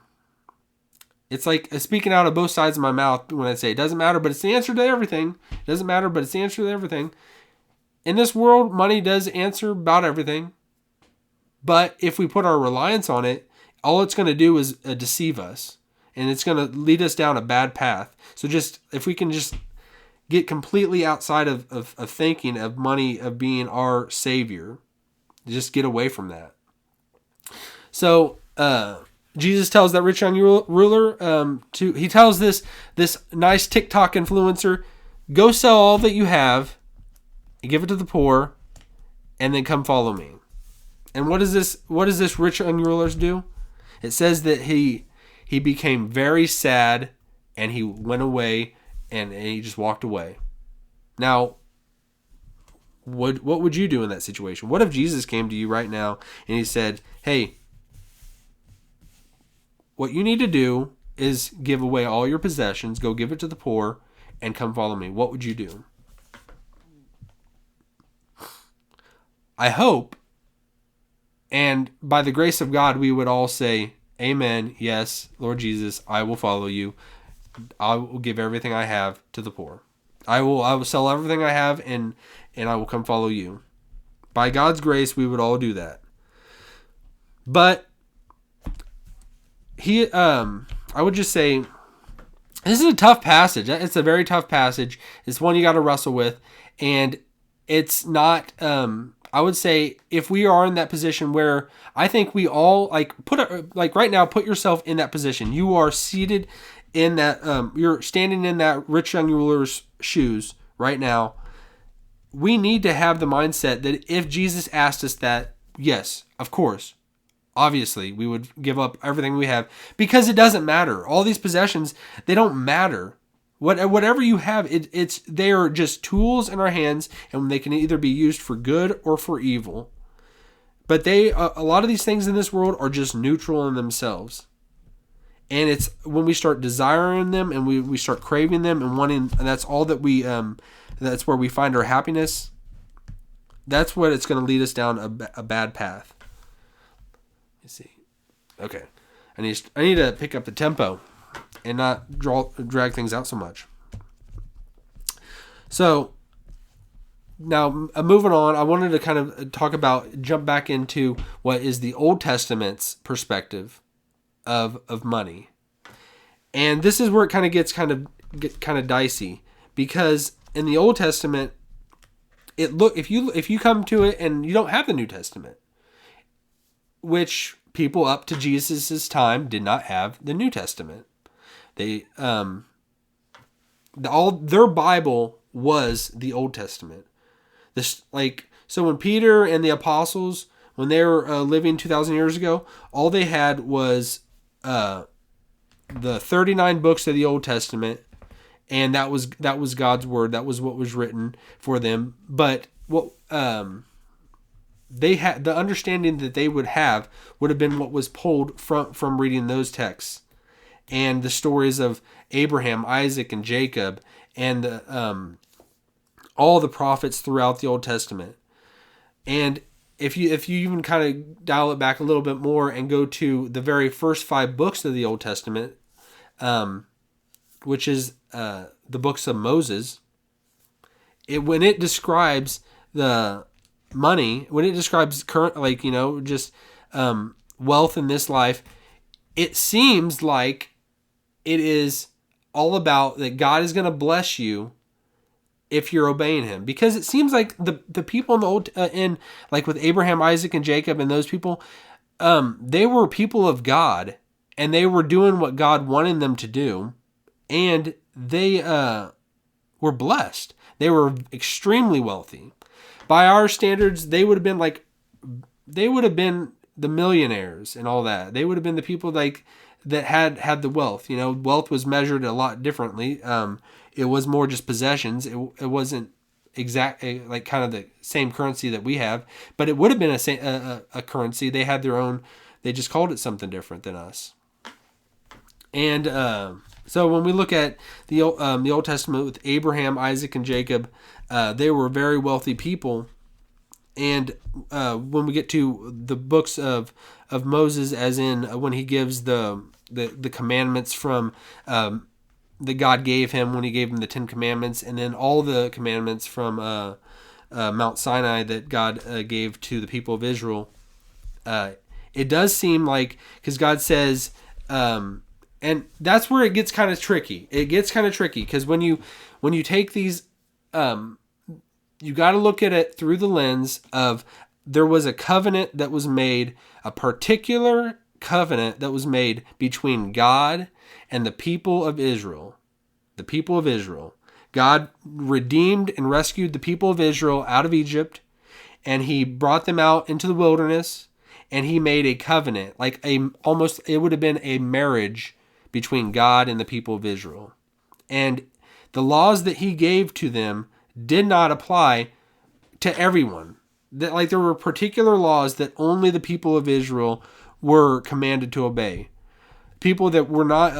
It's like speaking out of both sides of my mouth when I say it doesn't matter, but it's the answer to everything. It doesn't matter, but it's the answer to everything. In this world, money does answer about everything. But if we put our reliance on it, all it's going to do is deceive us. And it's going to lead us down a bad path. So if we can just get completely outside of thinking of money, of being our savior, just get away from that. So Jesus tells that rich young ruler, he tells this nice TikTok influencer, go sell all that you have, and give it to the poor, and then come follow me. And what does this rich young ruler do? It says that he became very sad, and he went away, and he just walked away. Now, what would you do in that situation? What if Jesus came to you right now and he said, hey, what you need to do is give away all your possessions, go give it to the poor, and come follow me? What would you do? I hope, and by the grace of God, we would all say, amen, yes, Lord Jesus, I will follow you. I will give everything I have to the poor. I will sell everything I have, and I will come follow you. By God's grace, we would all do that. But I would just say, this is a tough passage. It's a very tough passage. It's one you got to wrestle with, and it's not. I would say if we are in that position where I think we all right now, put yourself in that position. You are seated in that. You're standing in that rich young ruler's shoes right now. We need to have the mindset that if Jesus asked us that, yes, of course, obviously, we would give up everything we have, because it doesn't matter. All these possessions, they don't matter. Whatever you have, they are just tools in our hands, and they can either be used for good or for evil. But a lot of these things in this world are just neutral in themselves. And it's when we start desiring them and we start craving them and wanting, and that's all that that's where we find our happiness. That's what it's going to lead us down a bad path. Let's see. Okay. I need to pick up the tempo and not drag things out so much. So now, moving on, I wanted to kind of jump back into what is the Old Testament's perspective of money. And this is where it kind of gets kind of dicey, because in the Old Testament, if you come to it and you don't have the New Testament, which people up to Jesus' time did not have the New Testament. They their Bible was the Old Testament. So when Peter and the apostles, when they were living 2,000 years ago, all they had was the 39 books of the Old Testament, and that was God's word. That was what was written for them. But what they had, the understanding that they would have been what was pulled from reading those texts, and the stories of Abraham, Isaac, and Jacob, and all the prophets throughout the Old Testament. And if you even kind of dial it back a little bit more and go to the very first 5 books of the Old Testament, which is the books of Moses, when it describes the money, when it describes current, just wealth in this life, it seems like it is all about that God is going to bless you if you're obeying him, because it seems like the people in the old like with Abraham, Isaac, and Jacob and those people, they were people of God, and they were doing what God wanted them to do, and they were blessed. They were extremely wealthy. By our standards, they would have been the millionaires and all that. They would have been the people that had the wealth. Wealth was measured a lot differently. It was more just possessions. It wasn't like kind of the same currency that we have, but it would have been a currency. They had their own. They just called it something different than us. And so when we look at the Old Testament with Abraham, Isaac, and Jacob, they were very wealthy people. And when we get to the books of Moses, as in when he gives the commandments from that God gave him, when he gave him the 10 commandments, and then all the commandments from Mount Sinai that God gave to the people of Israel, it does seem like, because God says, and that's where it gets kind of tricky. It gets kind of tricky because when you take these, you got to look at it through the lens of there was a covenant that was made, a particular covenant that was made between God and the people of Israel. The people of Israel. God redeemed and rescued the people of Israel out of Egypt, and he brought them out into the wilderness, and he made a covenant, like it would have been a marriage between God and the people of Israel. And the laws that he gave to them did not apply to everyone. There were particular laws that only the people of Israel were commanded to obey. People that were not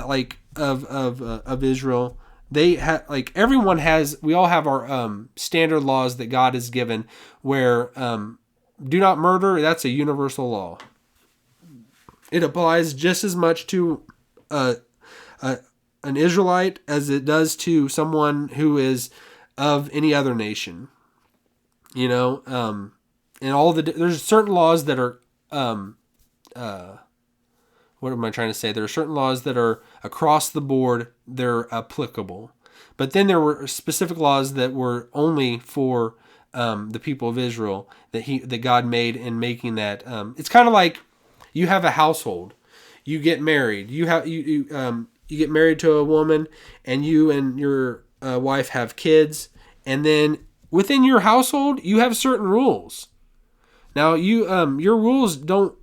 of Israel, they had everyone has. We all have our standard laws that God has given. Where do not murder. That's a universal law. It applies just as much to an Israelite as it does to someone who is of any other nation. And there's certain laws that are what am I trying to say? There are certain laws that are across the board, they're applicable. But then there were specific laws that were only for the people of Israel that God made in making that. It's kind of like you have a household, you get married, you get married to a woman, and you and your wife have kids, and then within your household you have certain rules. Now your rules don't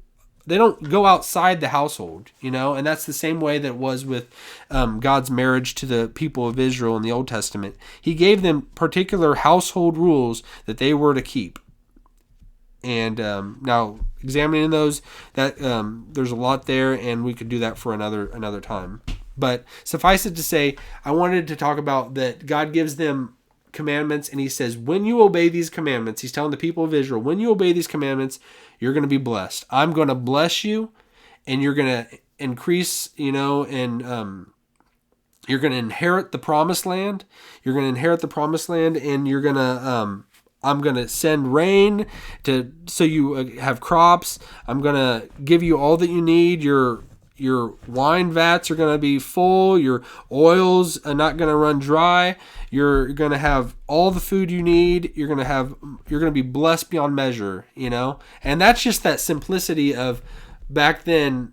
go outside the household, and that's the same way that it was with God's marriage to the people of Israel in the Old Testament. He gave them particular household rules that they were to keep. And now examining those, that there's a lot there, and we could do that for another time. But suffice it to say, I wanted to talk about that God gives them commandments, and he says, when you obey these commandments, he's telling the people of Israel, when you obey these commandments, you're going to be blessed. I'm going to bless you, and you're going to increase, and you're going to inherit the promised land. You're going to inherit the promised land, and you're going to, I'm going to send rain so you have crops. I'm going to give you all that you need. Your wine vats are going to be full. Your oils are not going to run dry. You're going to have all the food you need. You're going to be blessed beyond measure, And that's just that simplicity of back then.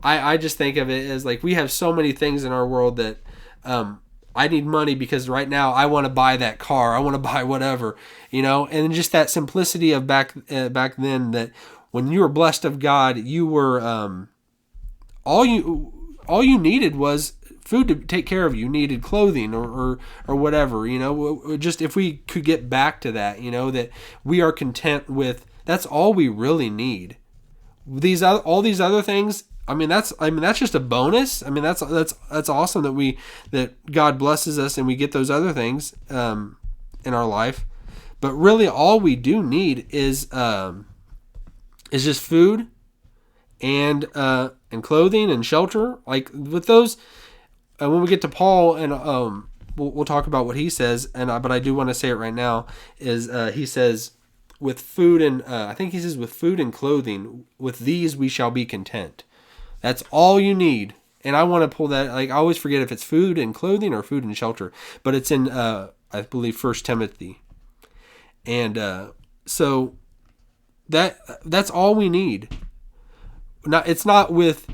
I just think of it as like we have so many things in our world that I need money because right now I want to buy that car. I want to buy whatever, And just that simplicity of back then, that when you were blessed of God, you were all you needed was food to take care of you. You needed clothing or whatever, just if we could get back to that, that we are content with, that's all we really need. All these other things, that's just a bonus. That's awesome that God blesses us and we get those other things in our life. But really all we do need is just food and clothing and shelter. Like with those, when we get to Paul, and we'll talk about what he says, but I do want to say it right now, is he says, with food and, I think he says, with food and clothing, with these we shall be content. That's all you need. And I want to pull that, like, I always forget if it's food and clothing or food and shelter, but it's in, I believe, 1 Timothy. And so that's all we need. It's not with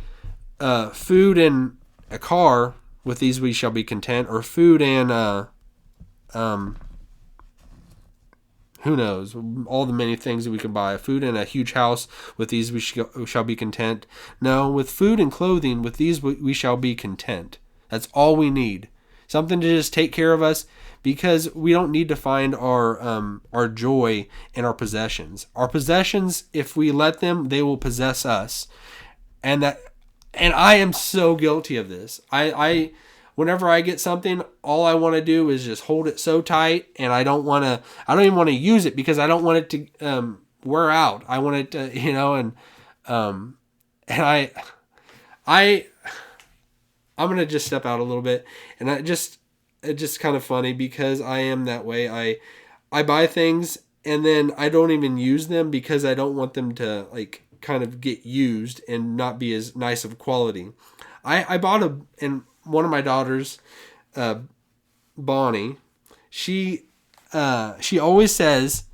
food and a car, with these we shall be content, or food and who knows, all the many things that we can buy. Food and a huge house, with these we shall be content. No, with food and clothing, with these we shall be content. That's all we need. Something to just take care of us, because we don't need to find our joy in our possessions. Our possessions, if we let them, they will possess us. And I am so guilty of this. I whenever I get something, all I want to do is just hold it so tight, and I don't even want to use it, because I don't want it to wear out. I want it to, and I'm going to just step out a little bit, and it's just kind of funny, because I am that way. I buy things, and then I don't even use them, because I don't want them to, like, kind of get used and not be as nice of quality. I bought and one of my daughters, Bonnie, she always says,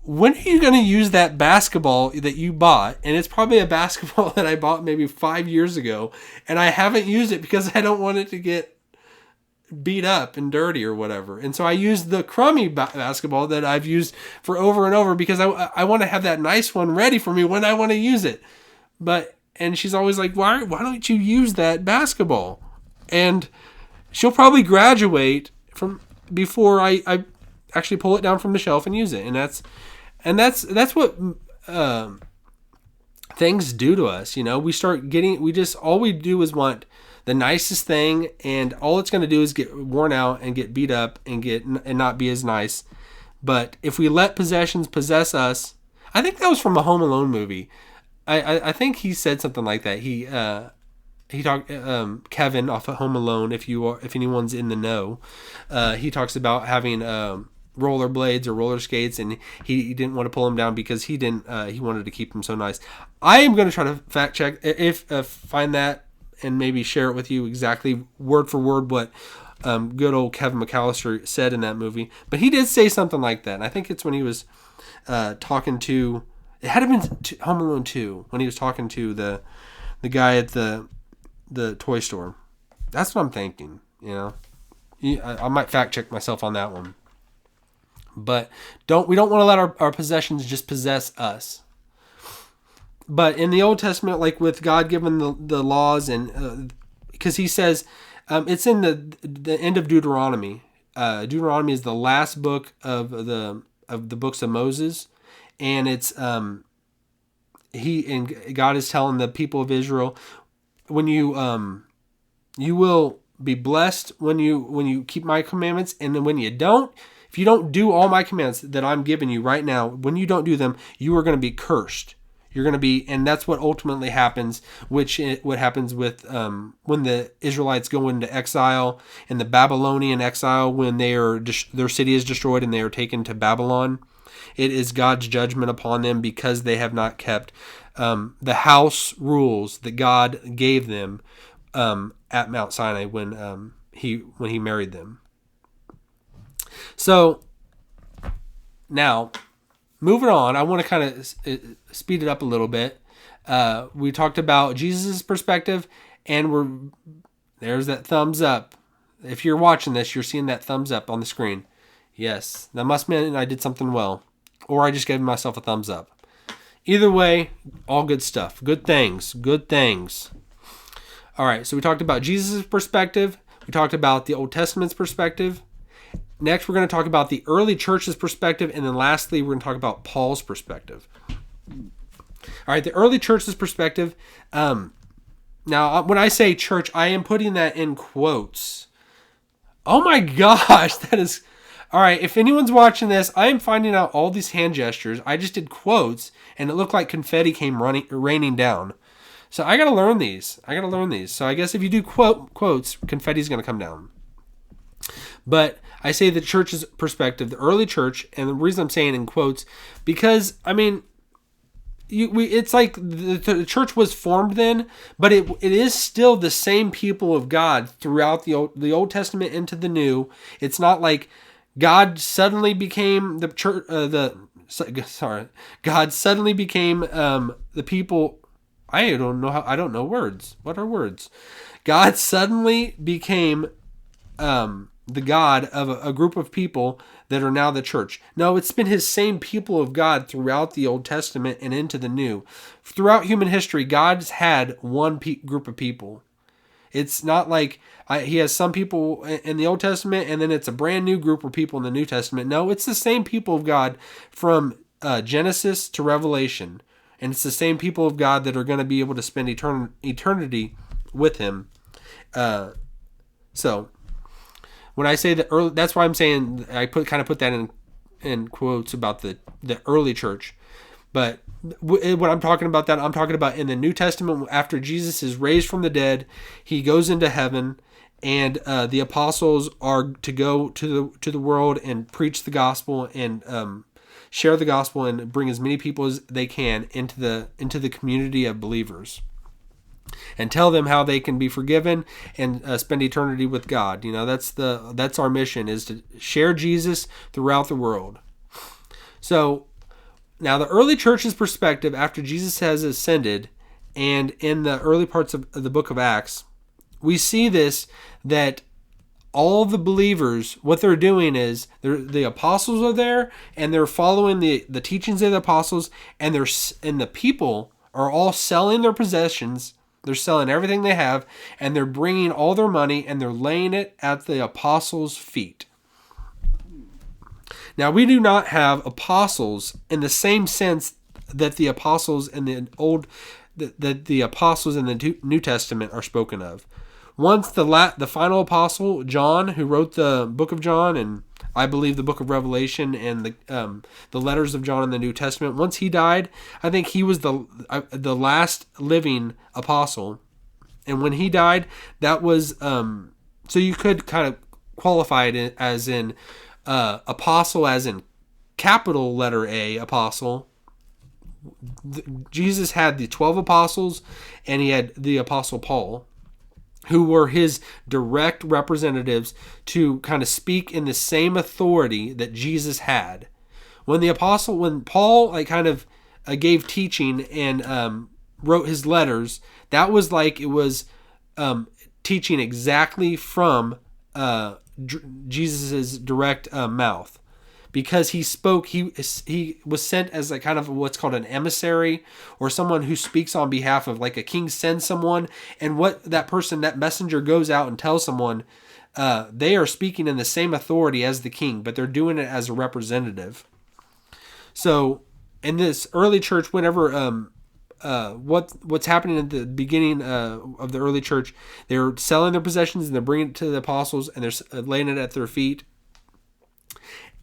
when are you going to use that basketball that you bought? And it's probably a basketball that I bought maybe 5 years ago, and I haven't used it because I don't want it to get beat up and dirty or whatever. And so I use the crummy basketball that I've used for over and over, because I want to have that nice one ready for me when I want to use it. And she's always like, why don't you use that basketball? And she'll probably graduate from before I actually pull it down from the shelf and use it. And that's what things do to us. We start all we do is want the nicest thing, and all it's going to do is get worn out and get beat up and not be as nice. But if we let possessions possess us, I think that was from a Home Alone movie. I think he said something like that. He talked Kevin off of Home Alone. If anyone's in the know, he talks about having roller blades or roller skates, and he didn't want to pull them down because he wanted to keep them so nice. I am going to try to fact check if find that and maybe share it with you exactly word for word what good old Kevin McAllister said in that movie. But he did say something like that, and I think it's when he was talking to. It had been Home Alone 2 when he was talking to the guy at the toy store. That's what I'm thinking. I might fact check myself on that one. But we don't want to let our possessions just possess us. But in the Old Testament, like with God giving the laws, and because he says it's in the end of Deuteronomy. Deuteronomy is the last book of the books of Moses. And it's God is telling the people of Israel, when you will be blessed when you keep my commandments, and then when you don't, if you don't do all my commands that I'm giving you right now, when you don't do them, you are going to be cursed. You're going to be, and that's what ultimately happens. What happens with when the Israelites go into exile, in the Babylonian exile, when their city is destroyed and they are taken to Babylon. It is God's judgment upon them because they have not kept the house rules that God gave them at Mount Sinai when he married them. So now, moving on, I want to kind of speed it up a little bit. We talked about Jesus' perspective, and there's that thumbs up. If you're watching this, you're seeing that thumbs up on the screen. Yes, that must mean I did something well. Or I just gave myself a thumbs up. Either way, all good stuff. Good things. Good things. All right, so we talked about Jesus' perspective. We talked about the Old Testament's perspective. Next, we're going to talk about the early church's perspective. And then lastly, we're going to talk about Paul's perspective. All right, the early church's perspective. Now, when I say church, I am putting that in quotes. Oh my gosh, that is... All right, if anyone's watching this, I am finding out all these hand gestures. I just did quotes, and it looked like confetti came raining down. So I got to learn these. So I guess if you do quotes, confetti's going to come down. But I say the church's perspective, the early church, and the reason I'm saying in quotes, because, I mean, it's like the church was formed then, but it is still the same people of God throughout the Old Testament into the New. It's not like God suddenly became the church. God suddenly became the people. I don't know words. What are words? God suddenly became the God of a group of people that are now the church. No, it's been his same people of God throughout the Old Testament and into the New. Throughout human history, God's had one group of people. It's not like he has some people in the Old Testament and then it's a brand new group of people in the New Testament. No, it's the same people of God from Genesis to Revelation. And it's the same people of God that are going to be able to spend eternity with him. So when I say the early, that's why I'm saying I put that in quotes about the early church. But when I'm talking about that, I'm talking about in the New Testament after Jesus is raised from the dead, he goes into heaven, and the apostles are to go to the world and preach the gospel and share the gospel and bring as many people as they can into the community of believers. And tell them how they can be forgiven and spend eternity with God. You know, that's our mission, is to share Jesus throughout the world. So now the early church's perspective after Jesus has ascended, and in the early parts of the book of Acts, we see this, that all the believers, what they're doing is the apostles are there and they're following the teachings of the apostles, and the people are all selling their possessions. They're selling everything they have, and they're bringing all their money and they're laying it at the apostles' feet. Now, we do not have apostles in the same sense that the apostles in the apostles in the New Testament are spoken of. Once the final apostle, John, who wrote the book of John and I believe the book of Revelation and the letters of John in the New Testament, once he died, I think he was the last living apostle. And when he died, that was so you could kind of qualify it as in apostle, as in capital letter A, apostle. Jesus had the 12 apostles, and he had the apostle Paul, who were his direct representatives to kind of speak in the same authority that Jesus had. When Paul gave teaching and wrote his letters, that was like it was teaching exactly from Jesus' direct mouth. Because he spoke, he was sent as a kind of what's called an emissary, or someone who speaks on behalf of, like a king sends someone, and what that messenger goes out and tells someone, they are speaking in the same authority as the king, but they're doing it as a representative. So in this early church, whenever what's happening at the beginning of the early church, they're selling their possessions and they're bringing it to the apostles and they're laying it at their feet.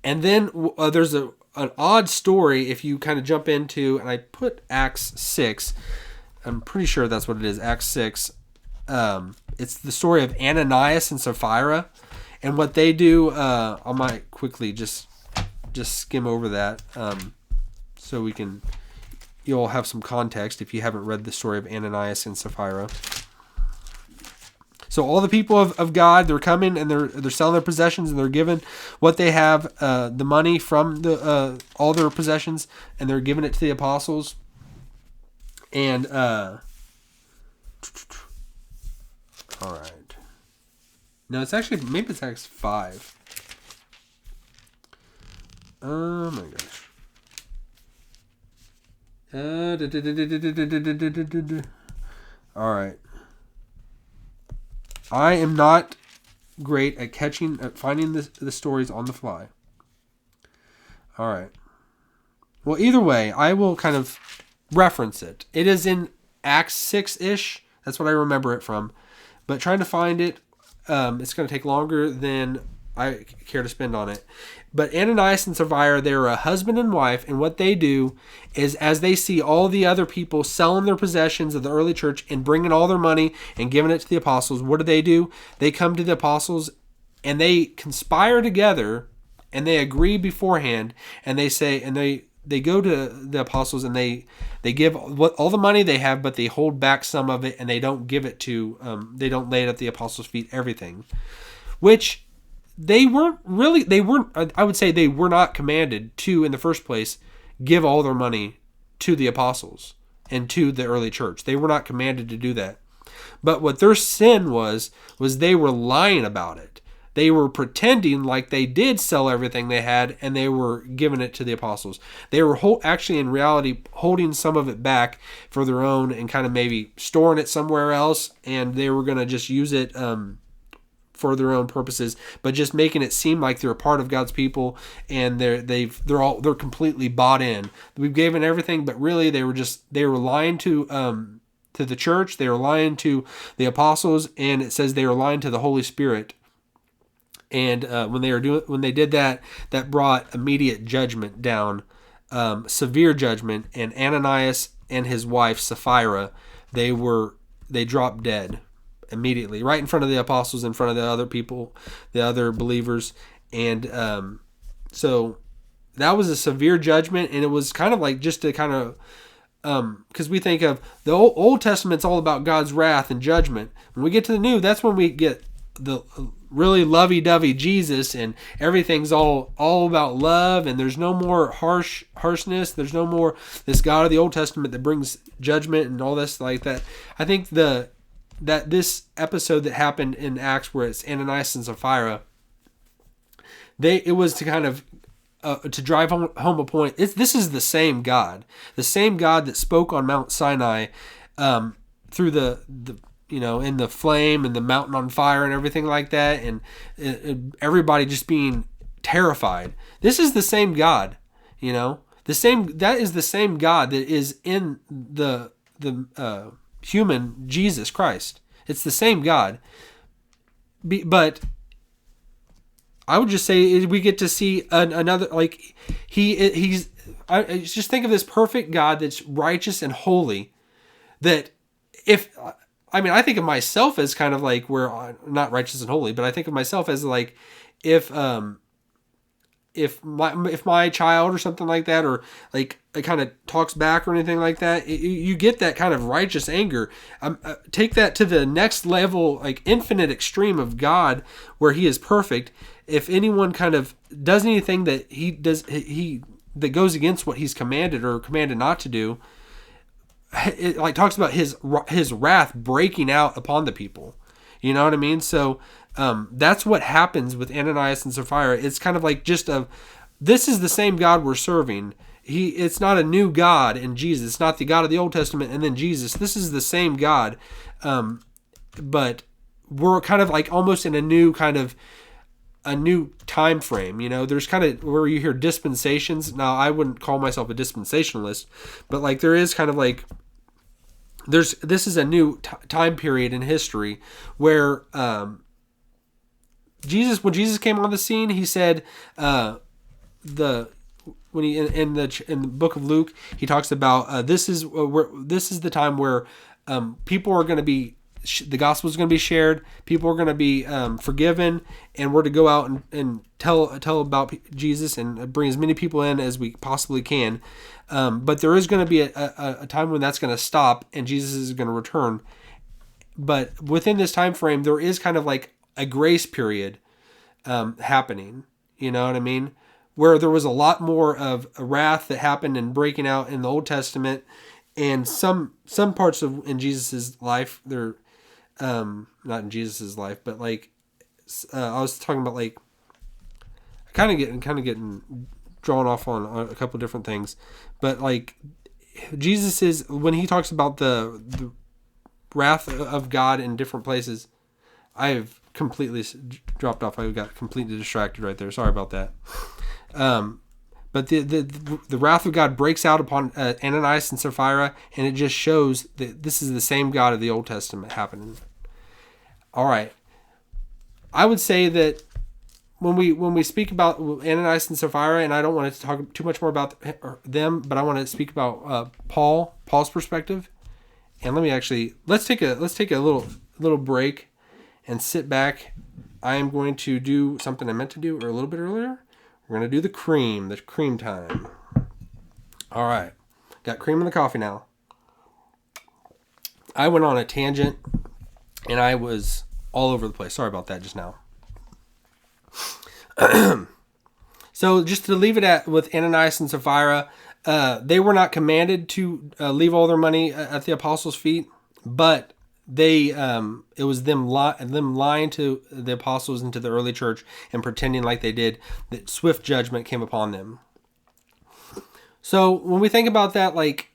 And then there's an odd story if you kind of jump into, and I put Acts 6. I'm pretty sure that's what it is, Acts 6. It's the story of Ananias and Sapphira. And what they do, I might quickly just skim over that so you'll have some context if you haven't read the story of Ananias and Sapphira. So all the people of God, they're coming and they're selling their possessions and they're giving what they have, the money from all their possessions, and they're giving it to the apostles. And all right, no, maybe it's Acts 5. Oh my gosh. All right. I am not great at finding the stories on the fly. All right. Well, either way, I will kind of reference it. It is in Acts 6-ish. That's what I remember it from. But trying to find it, it's going to take longer than I care to spend on it. But Ananias and Sapphira, they're a husband and wife, and what they do is, as they see all the other people selling their possessions of the early church and bringing all their money and giving it to the apostles, what do? They come to the apostles and they conspire together and they agree beforehand, and they say, and they go to the apostles and they give all the money they have, but they hold back some of it and they don't give it to they don't lay it at the apostles' feet, everything, which they weren't, I would say they were not commanded to, in the first place, give all their money to the apostles and to the early church. They were not commanded to do that. But what their sin was they were lying about it. They were pretending like they did sell everything they had and they were giving it to the apostles. They were actually, in reality, holding some of it back for their own and kind of maybe storing it somewhere else, and they were going to just use it for their own purposes, but just making it seem like they're a part of God's people and they're completely bought in. We've given everything, but really they were lying to the church. They were lying to the apostles, and it says they were lying to the Holy Spirit. And when they did that, that brought immediate judgment down, severe judgment. And Ananias and his wife Sapphira, they dropped dead immediately, right in front of the apostles, in front of the other people, the other believers. And so that was a severe judgment, and it was kind of like, just to kind of, because we think of the Old Testament's all about God's wrath and judgment. When we get to the New, that's when we get the really lovey-dovey Jesus, and everything's all about love, and there's no more harshness. There's no more this God of the Old Testament that brings judgment and all this like that. I think that this episode that happened in Acts, where it's Ananias and Sapphira, it was to kind of to drive home a point. This is the same God that spoke on Mount Sinai through the in the flame and the mountain on fire and everything like that, and everybody just being terrified. This is the same God, that is the same God that is in the human Jesus Christ. It's the same God. But I would just say we get to see another, like, he's just think of this perfect God that's righteous and holy, that I think of myself as kind of like, where I'm not righteous and holy, but I think of myself as like, if my child or something like that, or like it kind of talks back or anything like that, you get that kind of righteous anger. Take that to the next level, like infinite extreme of God, where he is perfect. If anyone kind of does anything that that goes against what he's commanded or commanded not to do, it like talks about his wrath breaking out upon the people. You know what I mean? So that's what happens with Ananias and Sapphira. It's kind of like this is the same God we're serving. It's not a new God in Jesus. It's not the God of the Old Testament and then Jesus. This is the same God, but we're kind of like almost in a new time frame. There's kind of where you hear dispensations. Now, I wouldn't call myself a dispensationalist, but like there is kind of like this is a new time period in history where when Jesus came on the scene, he said when he in the book of Luke, he talks about this is the time where people are going to be, the gospel is going to be shared, people are going to be forgiven, and we're to go out and tell about Jesus and bring as many people in as we possibly can. But there is going to be a time when that's going to stop and Jesus is going to return. But within this time frame, there is kind of like a grace period happening. You know what I mean? Where there was a lot more of a wrath that happened and breaking out in the Old Testament, and some parts in Jesus's life, they're not in Jesus's life, but like I was talking about, like kind of getting drawn off on a couple different things, but like Jesus is, when he talks about the wrath of God in different places, I have completely dropped off. I got completely distracted right there. Sorry about that. But the wrath of God breaks out upon Ananias and Sapphira, and it just shows that this is the same God of the Old Testament happening. All right. I would say that when we speak about Ananias and Sapphira, and I don't want to talk too much more about them, but I want to speak about Paul's perspective. And let's take a little break and sit back. I am going to do something I meant to do a little bit earlier. We're going to do the cream time. All right. Got cream in the coffee now. I went on a tangent and I was all over the place. Sorry about that just now. So just to leave it with Ananias and Sapphira, they were not commanded to leave all their money at the apostles' feet, but it was them lying to the apostles and to the early church and pretending like they did, that swift judgment came upon them. So when we think about that, like,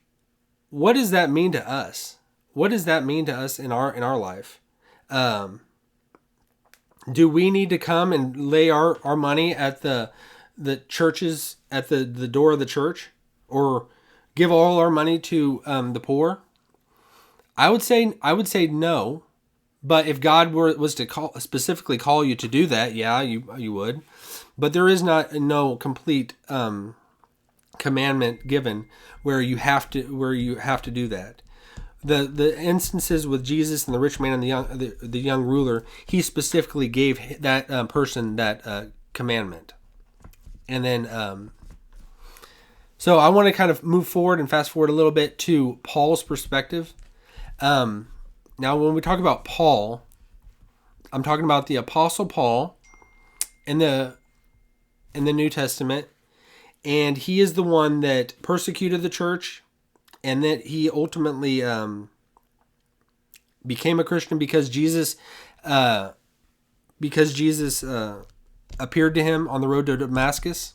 what does that mean to us? What does that mean to us in our life? Do we need to come and lay our money at the churches, at the door of the church, or give all our money to the poor? I would say no. But if God was to specifically call you to do that, yeah, you would. But there is no complete commandment given where you have to do that. The instances with Jesus and the rich man and the young ruler, he specifically gave that person that commandment. And then, so I want to kind of move forward and fast forward a little bit to Paul's perspective. Now, when we talk about Paul, I'm talking about the Apostle Paul in the New Testament, and he is the one that persecuted the church, and that he ultimately became a Christian because Jesus appeared to him on the road to Damascus.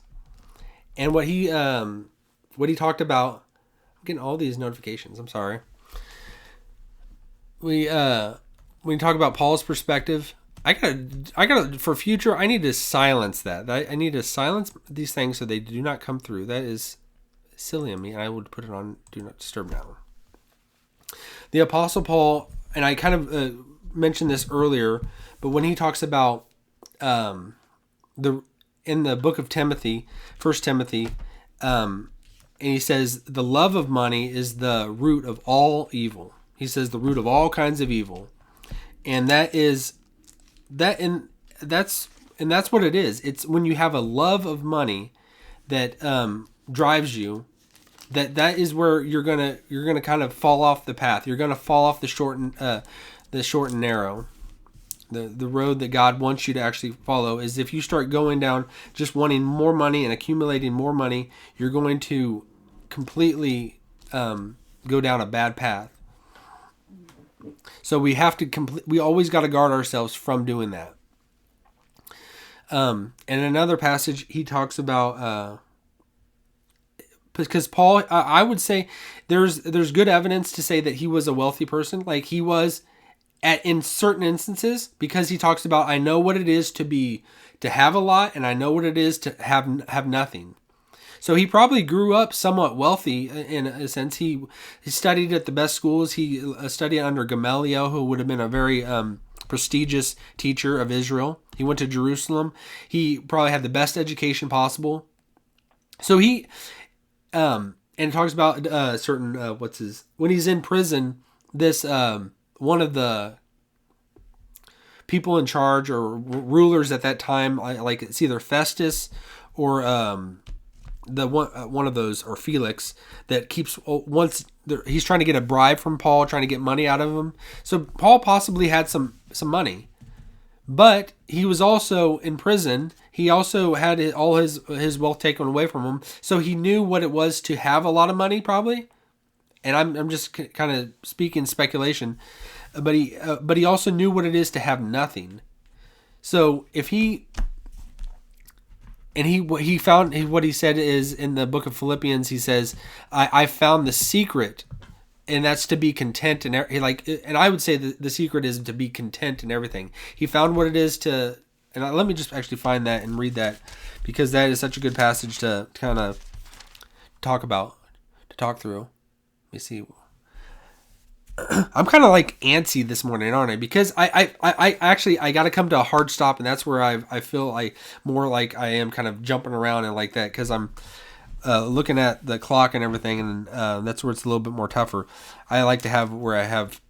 And what he talked about, I'm getting all these notifications, I'm sorry. When you talk about Paul's perspective, I gotta for future, I need to silence that. I need to silence these things so they do not come through. That is silly of me. I would put it on Do Not Disturb now. The Apostle Paul, and I kind of mentioned this earlier, but when he talks about in the book of Timothy, 1 Timothy, and he says the love of money is the root of all evil. He says the root of all kinds of evil, and that's what it is. It's when you have a love of money that drives you, that is where you're gonna kind of fall off the path. You're gonna fall off the short and narrow. The road that God wants you to actually follow is if you start going down just wanting more money and accumulating more money, you're going to completely go down a bad path. So we have to we always got to guard ourselves from doing that. In another passage, he talks about because Paul, I would say there's good evidence to say that he was a wealthy person, like he was in certain instances, because he talks about, I know what it is to have a lot, and I know what it is to have nothing. So he probably grew up somewhat wealthy in a sense. He studied at the best schools. He studied under Gamaliel, who would have been a very prestigious teacher of Israel. He went to Jerusalem. He probably had the best education possible. So he, and it talks about when he's in prison, this one of the people in charge or rulers at that time, like it's either Festus or one of those, or Felix, that keeps he's trying to get a bribe from Paul, trying to get money out of him. So Paul possibly had some money, but he was also in prison. He also had all his wealth taken away from him. So he knew what it was to have a lot of money, probably. And I'm just kind of speaking speculation, but he also knew what it is to have nothing. So if he found what he said is in the book of Philippians, he says, I found the secret, and that's to be content. And I would say the secret is to be content in everything. He found what it is to, and let me just actually find that and read that, because that is such a good passage to kind of talk through. Let me see. I'm kind of like antsy this morning, aren't I? Because I actually I got to come to a hard stop, and that's where I feel like more like I am kind of jumping around and like that, because I'm looking at the clock and everything, and that's where it's a little bit more tougher. I like to have where I have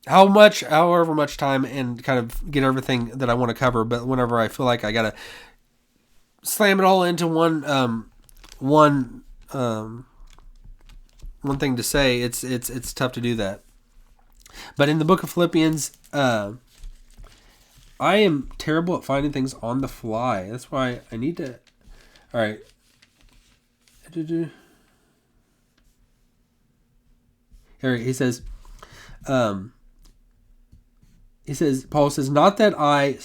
however much time, and kind of get everything that I want to cover. But whenever I feel like I gotta slam it all into one one thing to say, it's tough to do that. But in the book of Philippians, I am terrible at finding things on the fly. That's why I need to. All right. Here he says. Paul says, not that I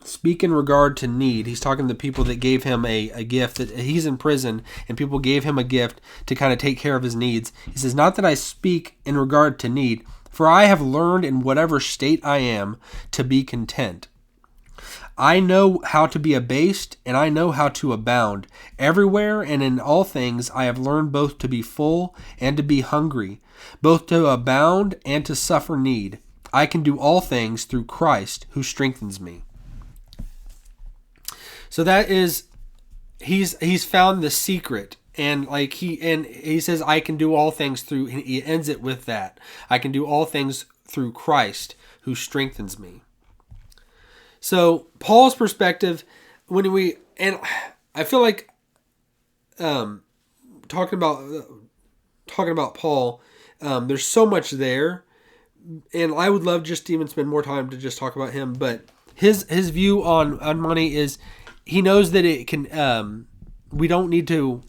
speak in regard to need. He's talking to the people that gave him a gift. That he's in prison, and people gave him a gift to kind of take care of his needs. He says, not that I speak in regard to need, for I have learned in whatever state I am to be content. I know how to be abased, and I know how to abound. Everywhere and in all things I have learned both to be full and to be hungry, both to abound and to suffer need. I can do all things through Christ who strengthens me. So that is, he's found the secret, and like he says, I can do all things through. He ends it with that. I can do all things through Christ who strengthens me. So Paul's perspective, and I feel like talking about Paul, there's so much there, and I would love just to even spend more time to just talk about him. But his view on money is, he knows that it can. We don't need to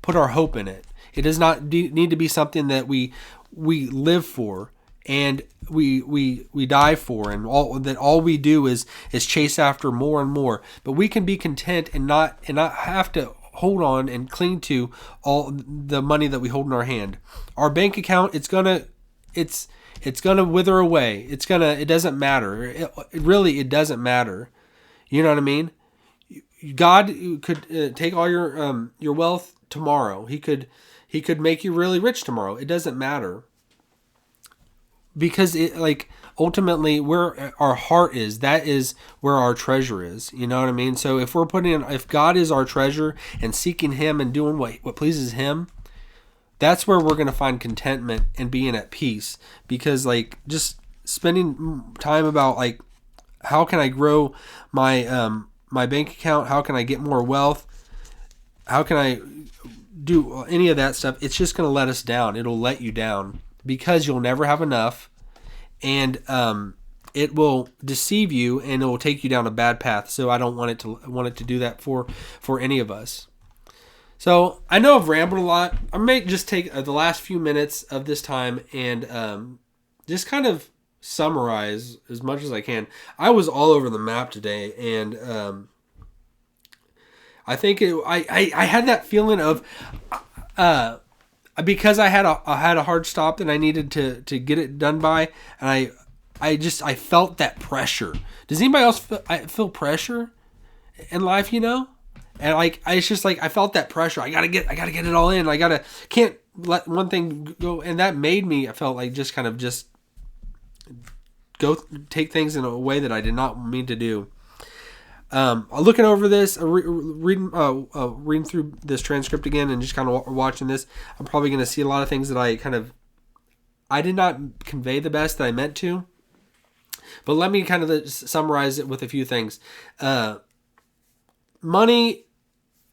put our hope in it. It does not need to be something that we live for, and we die for, and all we do is chase after more and more. But we can be content and not have to hold on and cling to all the money that we hold in our hand. Our bank account, it's gonna wither away. It doesn't matter. It doesn't matter. You know what I mean? God could take all your wealth tomorrow. He could make you really rich tomorrow. It doesn't matter. Because ultimately where our heart is, that is where our treasure is. You know what I mean? So if God is our treasure, and seeking Him and doing what pleases Him, that's where we're going to find contentment and being at peace. Because just spending time about how can I grow my my bank account? How can I get more wealth? How can I do any of that stuff? It's just going to let us down. It'll let you down, because you'll never have enough, and it will deceive you, and it will take you down a bad path. So I don't want it to do that for any of us. So I know I've rambled a lot. I may just take the last few minutes of this time and just kind of summarize as much as I can. I was all over the map today, and I think I had that feeling of because I had a hard stop that I needed to get it done by, and I felt that pressure. Does anybody else feel pressure in life? And it's just I felt that pressure. I gotta get it all in. Can't let one thing go, and that made me. I felt like just kind of just go take things in a way that I did not mean to do. Looking over this, reading through this transcript again, and just kind of watching this, I'm probably going to see a lot of things that I did not convey the best that I meant to. But let me kind of summarize it with a few things. Money,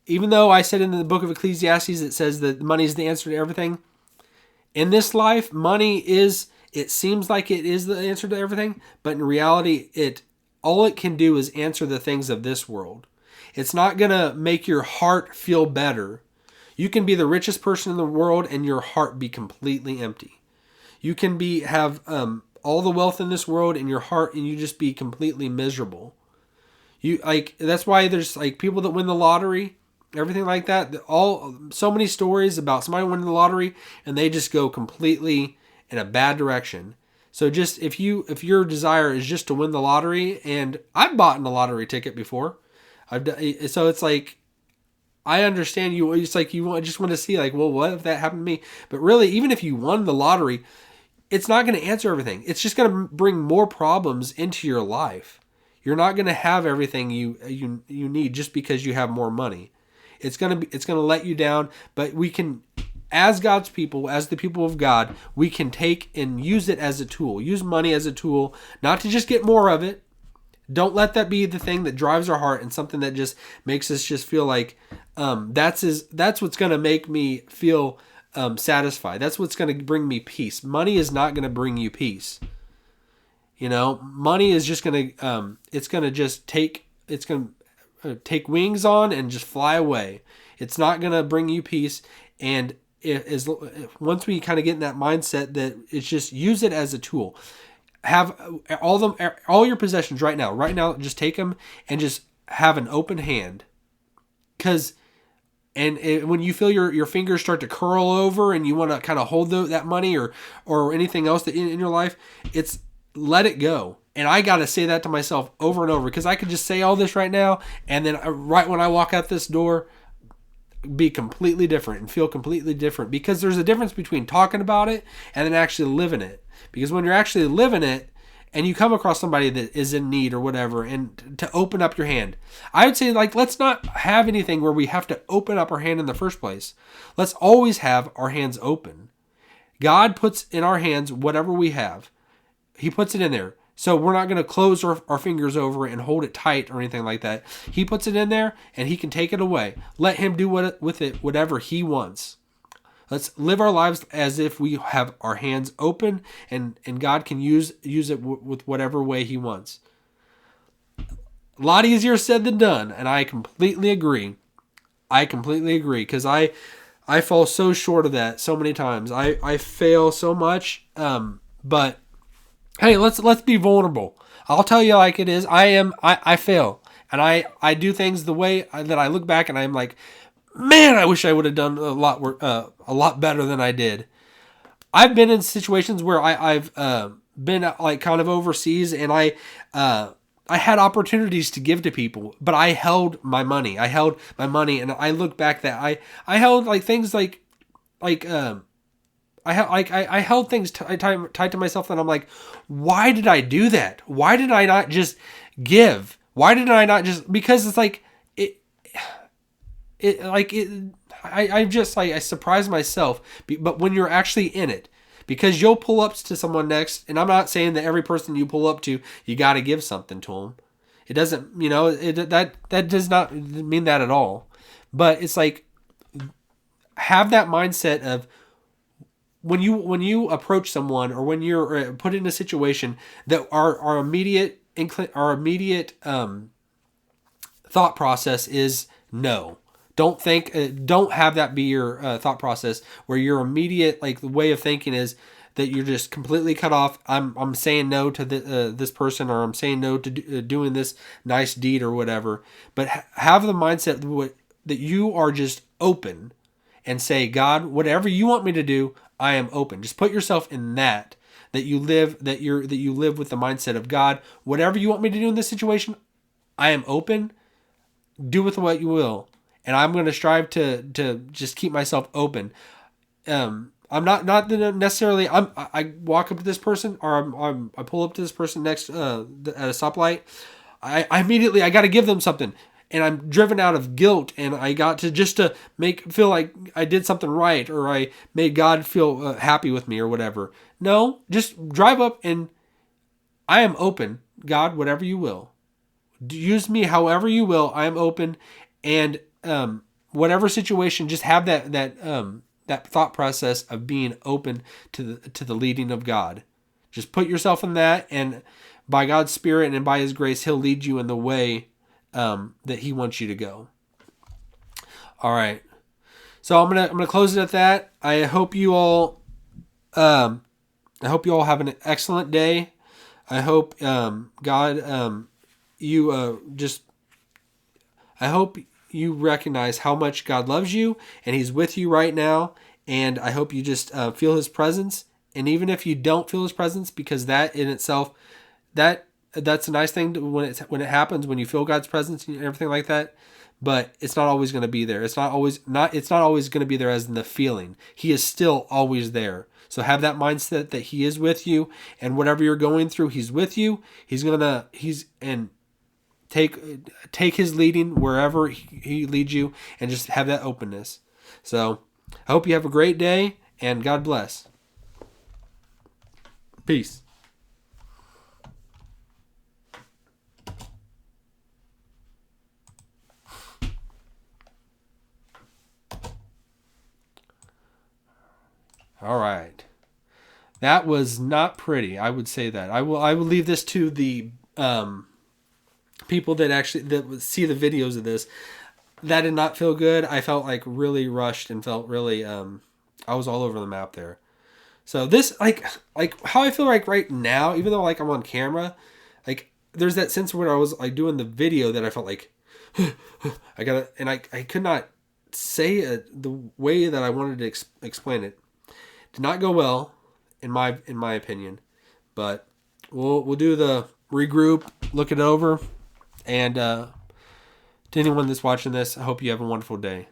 even though I said in the book of Ecclesiastes, it says that money is the answer to everything. In this life, money it seems like it is the answer to everything, but in reality, all it can do is answer the things of this world. It's not going to make your heart feel better. You can be the richest person in the world and your heart be completely empty. You can have all the wealth in this world in your heart, and you just be completely miserable. That's why there's people that win the lottery, everything like that. So many stories about somebody winning the lottery and they just go completely in a bad direction. So just if your desire is just to win the lottery, and I've bought in a lottery ticket before, so it's I understand you. It's you just want to see well, what if that happened to me? But really, even if you won the lottery, it's not going to answer everything. It's just going to bring more problems into your life. You're not going to have everything you need just because you have more money. It's going to let you down, but we can, as God's people, as the people of God, we can take and use it as a tool. Use money as a tool, not to just get more of it. Don't let that be the thing that drives our heart and something that just makes us just feel like that's what's going to make me feel satisfied. That's what's going to bring me peace. Money is not going to bring you peace. Money is just going to it's going to take wings on and just fly away. It's not going to bring you peace. And once we kind of get in that mindset that it's just use it as a tool. Have all your possessions right now, just take them and just have an open hand. Because when you feel your fingers start to curl over and you want to kind of hold that money or anything else that in your life, it's let it go. And I got to say that to myself over and over, because I could just say all this right now, and then right when I walk out this door, be completely different and feel completely different, because there's a difference between talking about it and then actually living it. Because when you're actually living it and you come across somebody that is in need or whatever, and to open up your hand, I would say, let's not have anything where we have to open up our hand in the first place. Let's always have our hands open. God puts in our hands whatever we have. He puts it in there. So we're not going to close our fingers over it and hold it tight or anything like that. He puts it in there and he can take it away. Let him do with it whatever he wants. Let's live our lives as if we have our hands open, and God can use it with whatever way he wants. A lot easier said than done, and I completely agree. Because I fall so short of that so many times. I fail so much, but hey, let's be vulnerable. I'll tell you like it is. I fail, and I do things the way that I look back and I'm like, man, I wish I would have done a lot better than I did. I've been in situations where I've been kind of overseas, and I had opportunities to give to people, but I held my money. And I look back that I held things I held things tied to myself, and I'm like, why did I do that? Why did I not just give? Why did I not just, because it's I surprise myself, but when you're actually in it, because you'll pull up to someone next, and I'm not saying that every person you pull up to, you got to give something to them. It doesn't, that does not mean that at all. But it's have that mindset of, when you approach someone, or when you're put in a situation, that our immediate thought process is no. Don't have that be your thought process, where your immediate the way of thinking is that you're just completely cut off. I'm saying no to this person, or I'm saying no to doing this nice deed or whatever. But have the mindset that you are just open, and say, God, whatever you want me to do, I am open. Just put yourself in that you live with the mindset of, God, whatever you want me to do in this situation, I am open. Do with what you will. And I'm going to strive to just keep myself open. I'm not necessarily, I walk up to this person, or I pull up to this person next at a stoplight. I immediately, I got to give them something. And I'm driven out of guilt, and I got to just to feel like I did something right, or I made God feel happy with me or whatever. No, just drive up, and I am open. God, whatever you will. Use me however you will. I am open, and whatever situation, just have that thought process of being open to the leading of God. Just put yourself in that, and by God's Spirit and by His grace, He'll lead you in the way that He wants you to go. All right, so I'm gonna close it at that. I hope you all have an excellent day. I hope God I hope you recognize how much God loves you, and He's with you right now. And I hope you just feel His presence. And even if you don't feel His presence, because that in itself, that's a nice thing when it happens, when you feel God's presence and everything like that. but it's not always going to be there. It's not always going to be there as in the feeling. He is still always there. So have that mindset that he is with you, and whatever you're going through, he's with you. Take his leading wherever he leads you, and just have that openness. So I hope you have a great day, and God bless. Peace. All right. That was not pretty. I would say that. I will leave this to the people that would see the videos of this. That did not feel good. I felt like really rushed and felt really I was all over the map there. So this like how I feel like right now, even though like I'm on camera, like there's that sense where I was like doing the video that I felt like I could not say it the way that I wanted to explain it. Did not go well, in my opinion, but we'll do the regroup, look it over, and to anyone that's watching this, I hope you have a wonderful day.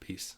Peace.